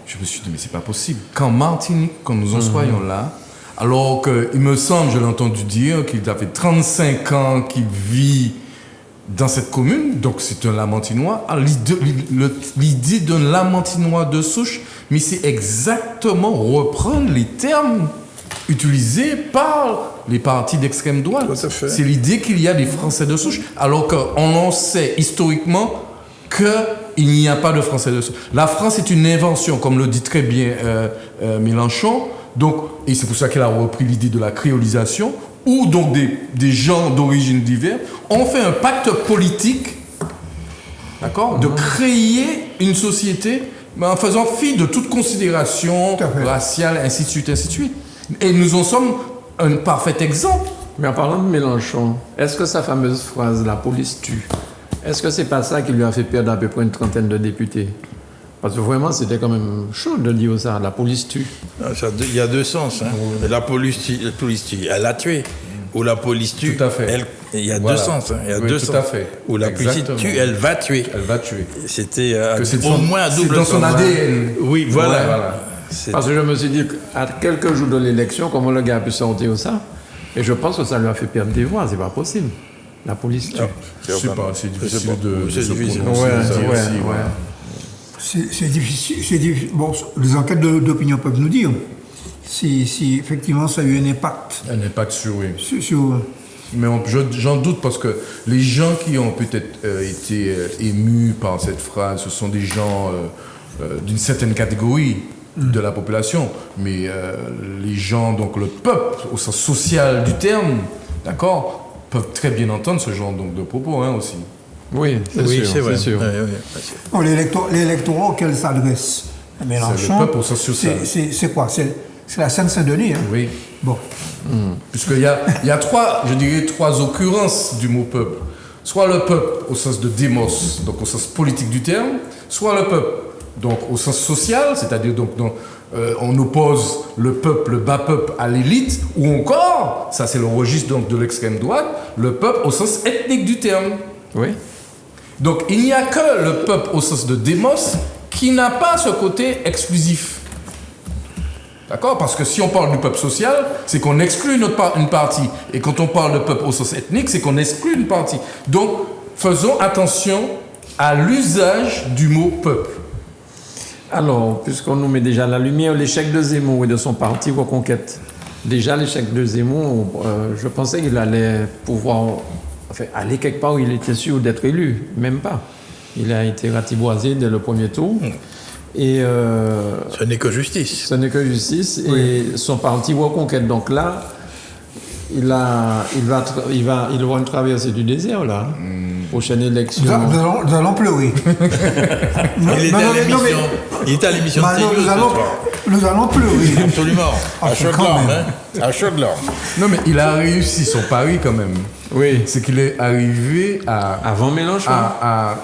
S3: je me suis dit, mais c'est pas possible. Quand Martinique, quand nous en soyons là, alors qu'il me semble, je l'ai entendu dire, qu'il a fait 35 ans qu'il vit dans cette commune, donc c'est un Lamantinois. L'idée d'un Lamantinois de souche, mais c'est exactement reprendre les termes utilisés par les partis d'extrême droite.
S2: Tout à fait.
S3: C'est l'idée qu'il y a des Français de souche, alors qu'on en sait historiquement qu'il n'y a pas de Français de souche. La France est une invention, comme le dit très bien Mélenchon, donc, et c'est pour ça qu'elle a repris l'idée de la créolisation, où donc des gens d'origine diverse ont fait un pacte politique, d'accord, de créer une société, mais en faisant fi de toute considération raciale, ainsi de suite, ainsi de suite. Et nous en sommes un parfait exemple.
S1: Mais en parlant de Mélenchon, est-ce que sa fameuse phrase « la police tue », est-ce que c'est pas ça qui lui a fait perdre à peu près une trentaine de députés? Parce que vraiment, c'était quand même chaud de dire ça, la police tue.
S2: Il y a deux sens. Hein. La police tue, elle a tué. Ou la police tue,
S3: tout à fait.
S2: Il y a deux sens. Hein. Il y a deux
S3: tout
S2: sens.
S3: À fait.
S2: Ou la police tue, elle va tuer.
S3: Elle va tuer.
S2: C'était au moins un double
S3: sens. C'est dans son ADN.
S2: Oui, voilà.
S1: Parce que je me suis dit, à quelques jours de l'élection, comment le gars a pu sortir ça? Et je pense que ça lui a fait perdre des voix, c'est pas possible. La police tue.
S3: Je sais pas, c'est difficile de se
S2: difficile.
S3: prononcer.
S4: C'est difficile. Bon, les enquêtes d'opinion peuvent nous dire si effectivement ça a eu un impact.
S3: Un impact sur, oui.
S4: Mais
S3: j'en doute parce que les gens qui ont peut-être été émus par cette phrase, ce sont des gens d'une certaine catégorie de la population. Mais les gens, donc le peuple, au sens social du terme, d'accord, peuvent très bien entendre ce genre donc, de propos aussi.
S1: Oui, c'est vrai. Sûr.
S4: Bon, l'électorat auquel s'adresse Mélenchon,
S3: c'est le peuple au sens social.
S4: C'est quoi? C'est la Seine-Saint-Denis. Hein?
S3: Oui.
S4: Bon.
S3: Puisqu'il y a trois occurrences du mot peuple. Soit le peuple au sens de démos, donc au sens politique du terme, soit le peuple donc au sens social, c'est-à-dire donc on oppose le peuple, le bas peuple à l'élite, ou encore, ça c'est le registre donc de l'extrême droite, le peuple au sens ethnique du terme.
S1: Oui.
S3: Donc il n'y a que le peuple au sens de démos qui n'a pas ce côté exclusif. D'accord? Parce que si on parle du peuple social, c'est qu'on exclut une partie. Et quand on parle de peuple au sens ethnique, c'est qu'on exclut une partie. Donc faisons attention à l'usage du mot peuple.
S1: Alors, puisqu'on nous met déjà la lumière, l'échec de Zemmour et de son parti Reconquête. Déjà, l'échec de Zemmour, je pensais qu'il allait pouvoir aller quelque part où il était sûr d'être élu. Même pas. Il a été ratiboisé dès le premier tour. Et
S2: Ce n'est que justice.
S1: ce n'est que justice. Et son parti Reconquête. Donc là, il va une traversée du désert, là. Prochaine élection.
S4: Nous allons pleurer.
S2: Il était à l'émission de
S4: Mano,
S2: CNews ce soir.
S4: nous allons pleurer.
S2: Absolument.
S4: Ah,
S2: À chaud de
S4: quand
S2: larmes,
S4: même.
S2: hein. À chaud de larmes.
S3: Non, mais il a réussi son pari quand même.
S1: Oui.
S3: C'est qu'il est arrivé
S1: Avant Mélenchon.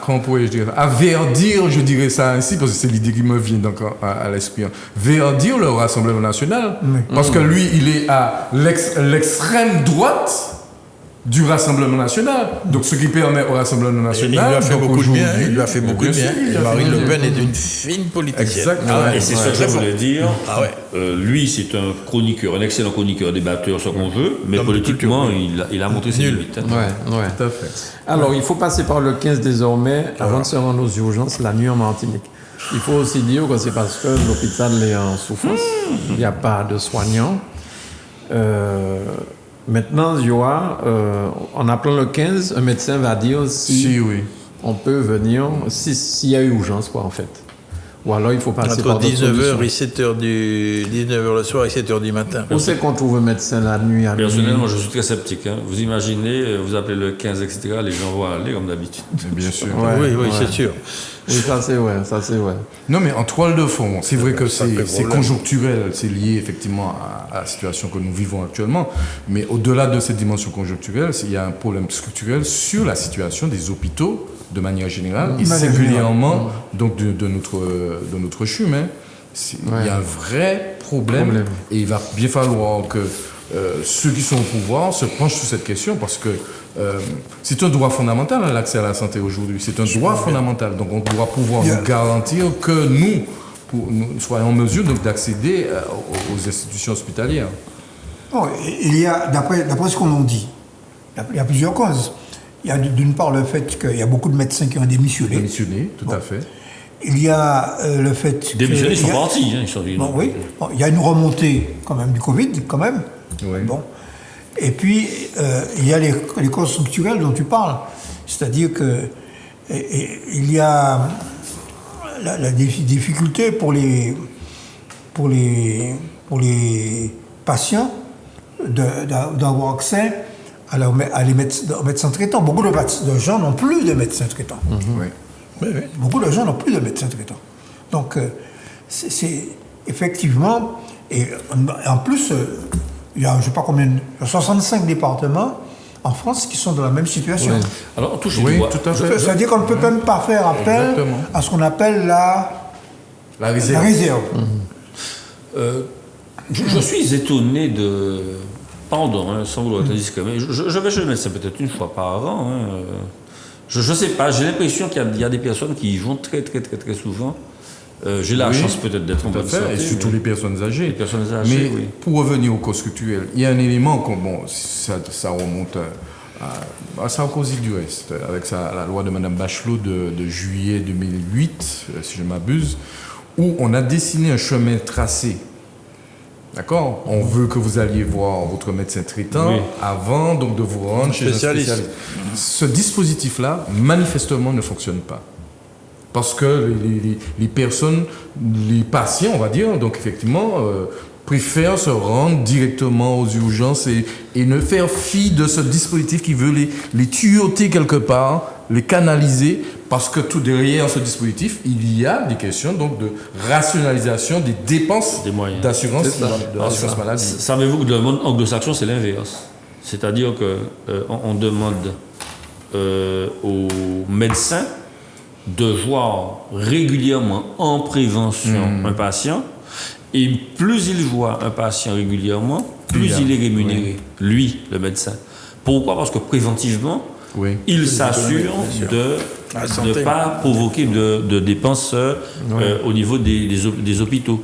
S3: comment pourrais-je dire, à verdir, je dirais ça ainsi, parce que c'est l'idée qui me vient donc à l'esprit. Verdir le Rassemblement national, parce que lui, il est à l'extrême droite du Rassemblement national. Donc, ce qui permet au Rassemblement
S2: Il
S3: national.
S2: lui a fait
S3: donc,
S2: beaucoup de bien.
S3: aujourd'hui-
S2: Il lui a fait beaucoup de
S3: Bien
S2: bien.
S3: sûr, il a fait
S2: Marine
S3: beaucoup
S2: Le
S3: de
S2: Pen
S3: bien.
S2: est une fine politicienne.
S3: Exactement.
S2: Ah ouais,
S5: Et c'est ce
S2: ouais,
S5: que je
S2: très
S5: voulais
S2: fort.
S5: dire.
S2: Ah ouais.
S5: Lui, c'est un chroniqueur, un excellent chroniqueur, débatteur, ce qu'on veut, mais
S2: Comme de
S5: politiquement,
S2: culture,
S5: il a montré ses
S2: Nul.
S5: limites. hein.
S1: Ouais.
S3: Tout à fait.
S1: Alors, il faut passer par le 15 désormais avant de se rendre aux urgences la nuit en Martinique. Il faut aussi dire que c'est parce que l'hôpital est en souffrance. Il n'y a pas de soignants. Maintenant, il y aura, en appelant le 15, un médecin va dire si
S3: Oui.
S1: on peut venir, s'il y a urgence, quoi, en fait. Ou alors il faut passer par
S2: Entre
S1: d'autres
S2: 19h
S1: solutions.
S2: et 19h le soir et 7h du matin.
S1: Où c'est qu'on trouve un médecin la nuit à
S5: Personnellement,
S1: minuit?
S5: je suis très sceptique. hein. Vous imaginez, vous appelez le 15, etc., les gens vont aller comme d'habitude.
S3: Bien sûr.
S1: Ouais,
S2: Oui, c'est sûr.
S1: Oui, ça c'est vrai, ça c'est vrai.
S3: Non, mais en toile de fond, c'est vrai que
S2: sacré
S3: c'est
S2: problème.
S3: conjoncturel, c'est lié effectivement à la situation que nous vivons actuellement. Mais au-delà de cette dimension conjoncturelle, il y a un problème structurel sur la situation des hôpitaux de manière générale et singulièrement donc de notre CHUM. hein. Il y a un vrai problème. Et il va bien falloir que ceux qui sont au pouvoir se penchent sur cette question parce que c'est un droit fondamental, hein, l'accès à la santé aujourd'hui. C'est un droit fondamental. Donc on doit pouvoir nous garantir que nous soyons en mesure donc, d'accéder aux institutions hospitalières.
S4: Bon, il y a, d'après ce qu'on en dit, il y a plusieurs causes. Il y a d'une part le fait qu'il y a beaucoup de médecins qui ont démissionné.
S3: Démissionner, tout à fait.
S4: Il y a le fait
S5: Démissionnés, ils sont
S4: il y a-
S5: partis. Ils sont
S4: Bon, oui. Bon, il y a une remontée quand même du Covid, quand même.
S3: Oui.
S4: Bon. Et puis, il y a les causes structurelles dont tu parles. C'est-à-dire que il y a la difficulté pour les patients d'avoir accès aux médecins traitants. Beaucoup de gens n'ont plus de médecins traitants.
S3: Oui.
S2: Oui, oui.
S4: Beaucoup de gens n'ont plus de médecins traitants. Donc, c'est effectivement... Et en plus, il y a, je ne sais pas combien, il y a 65 départements en France qui sont dans la même situation.
S1: Oui.
S5: Alors, touche
S3: Oui,
S5: du doigt.
S3: tout à fait.
S4: C'est-à-dire qu'on ne peut même pas faire appel
S3: Exactement.
S4: à ce qu'on appelle la
S3: réserve.
S4: réserve.
S5: Je suis étonné de... Pardon, hein, sans vouloir être indiscret, mais je vais chez le médecin peut-être une fois par an. hein, Je ne sais pas, j'ai l'impression qu'il y a des personnes qui y vont très souvent. J'ai la
S3: Oui,
S5: chance peut-être d'être en
S3: Tout à
S5: bonne
S3: fait,
S5: santé.
S3: et surtout
S5: mais-
S3: les personnes âgées.
S5: Les personnes âgées,
S3: Mais
S5: oui.
S3: pour revenir aux causes structurelles, il y a un élément, ça remonte à Sarkozy du reste, avec la loi de Mme Bachelot de juillet 2008, si je m'abuse, où on a dessiné un chemin tracé. D'accord. On veut que vous alliez voir votre médecin traitant
S5: Oui.
S3: avant donc de vous rendre chez un
S2: Spécialiste.
S3: spécialiste. Ce dispositif-là, manifestement, ne fonctionne pas. Parce que les personnes, les patients, on va dire, donc effectivement, préfèrent se rendre directement aux urgences et ne faire fi de ce dispositif qui veut les tuyauter quelque part, les canaliser, parce que tout derrière ce dispositif, il y a des questions donc de rationalisation des dépenses
S5: Des moyens.
S3: d'assurance
S1: C'est ça.
S3: d'assurance maladie.
S5: Savez-vous que dans le monde anglo-saxon, c'est l'inverse. C'est-à-dire qu'on demande aux médecins de voir régulièrement en prévention un patient, et plus il voit un patient régulièrement, plus il est rémunéré, lui, le médecin. Pourquoi? Parce que préventivement,
S3: Oui.
S5: il s'assure de
S2: La
S5: ne
S2: santé.
S5: pas provoquer de dépenses au niveau des hôpitaux.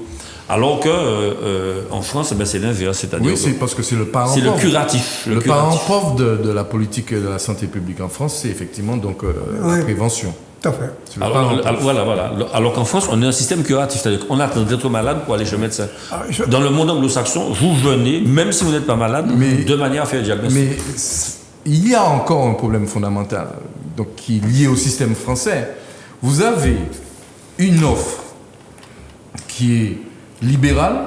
S5: Alors que en France, ben, c'est l'inverse, c'est-à-dire
S3: Oui,
S5: que
S3: c'est parce que c'est le parent
S5: c'est le
S3: pauvre.
S5: curatif.
S3: Le parent
S5: curatif.
S3: pauvre de la politique de la santé publique en France, c'est effectivement donc la
S4: Oui.
S3: prévention.
S4: Tout à fait.
S3: Tu veux pas l'entendre.
S5: Voilà. Alors qu'en France, on a un système curatif, c'est-à-dire qu'on attend d'être malade pour aller chez le médecin. Dans le monde anglo-saxon, vous venez, même si vous n'êtes pas malade, de manière à faire le diagnostic.
S3: Mais il y a encore un problème fondamental, donc qui est lié au système français. Vous avez une offre qui est libérale,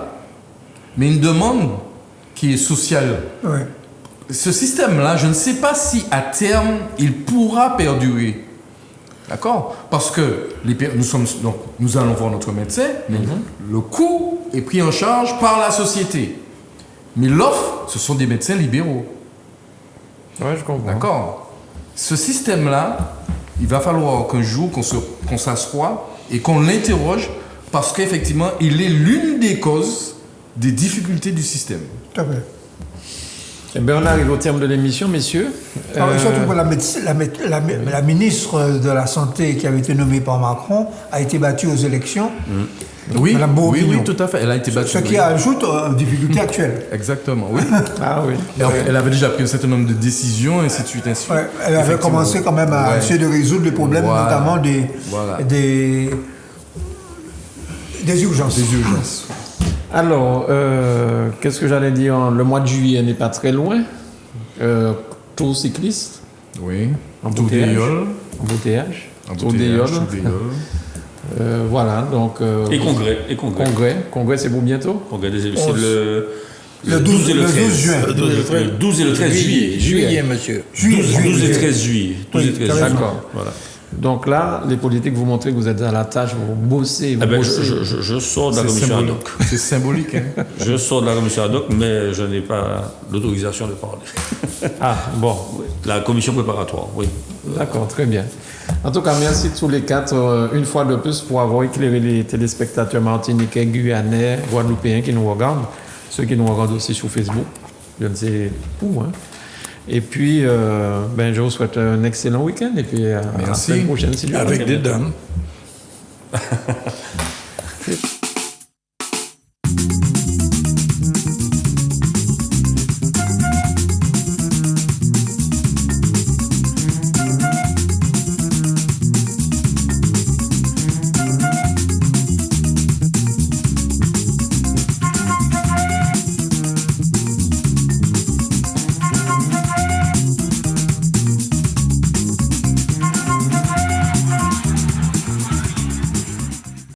S3: mais une demande qui est sociale.
S4: Ouais.
S3: Ce système-là, je ne sais pas si à terme, il pourra perdurer. D'accord? Parce que nous allons voir notre médecin, mais le coût est pris en charge par la société. Mais l'offre, ce sont des médecins libéraux.
S1: Ouais, je comprends.
S3: D'accord? Ce système-là, il va falloir qu'un jour, qu'on s'assoie et qu'on l'interroge parce qu'effectivement, il est l'une des causes des difficultés du système.
S4: Tout à fait.
S1: Eh bien, on arrive au terme de l'émission, messieurs.
S4: Alors, surtout que la ministre de la Santé qui avait été nommée par Macron a été battue aux élections.
S3: Oui,
S4: Madame Bourguignon.
S3: oui, tout à fait. Elle a été battue.
S4: Ce qui ajoute aux difficultés actuelles.
S3: Exactement, oui.
S1: Ah oui.
S3: Et elle avait déjà pris un certain nombre de décisions, ainsi de suite, ainsi de suite.
S4: Ouais, elle avait commencé quand même à essayer de résoudre les problèmes, notamment des urgences.
S3: Des urgences.
S1: Alors, qu'est-ce que j'allais dire? Le mois de juillet n'est pas très loin. Tour cycliste,
S3: Oui.
S1: Embouteillage.
S3: Embouteillage.
S1: Tour des Yoles.
S3: Tour des Yoles.
S1: Voilà, donc...
S5: Et congrès.
S1: Congrès, c'est pour bientôt?
S5: Congrès des élus, c'est le
S4: 12
S5: et le 13
S4: juin.
S5: Le 12 et le 13 juillet.
S2: Juillet, monsieur.
S5: 12 et 13 juillet. 12 et 13 juillet.
S1: D'accord.
S5: Voilà.
S1: Donc là, les politiques, vous montrez que vous êtes à la tâche, vous bossez, vous
S5: Eh ben,
S1: bossez.
S5: je sors de la
S3: C'est
S5: commission ad
S3: symbolique.
S5: hoc.
S3: C'est symbolique, hein.
S5: Je sors de la commission ad hoc, mais je n'ai pas l'autorisation de parler.
S1: Ah, bon.
S5: La commission préparatoire, oui.
S1: D'accord, très bien. En tout cas, merci tous les quatre, une fois de plus, pour avoir éclairé les téléspectateurs martiniquais, guyanais, guadeloupéens qui nous regardent, ceux qui nous regardent aussi sur Facebook, je ne sais où. Hein. Et puis, je vous souhaite un excellent week-end et puis à la
S3: Merci.
S1: semaine prochaine. Si Dieu le
S2: Avec
S1: veut.
S2: des dames.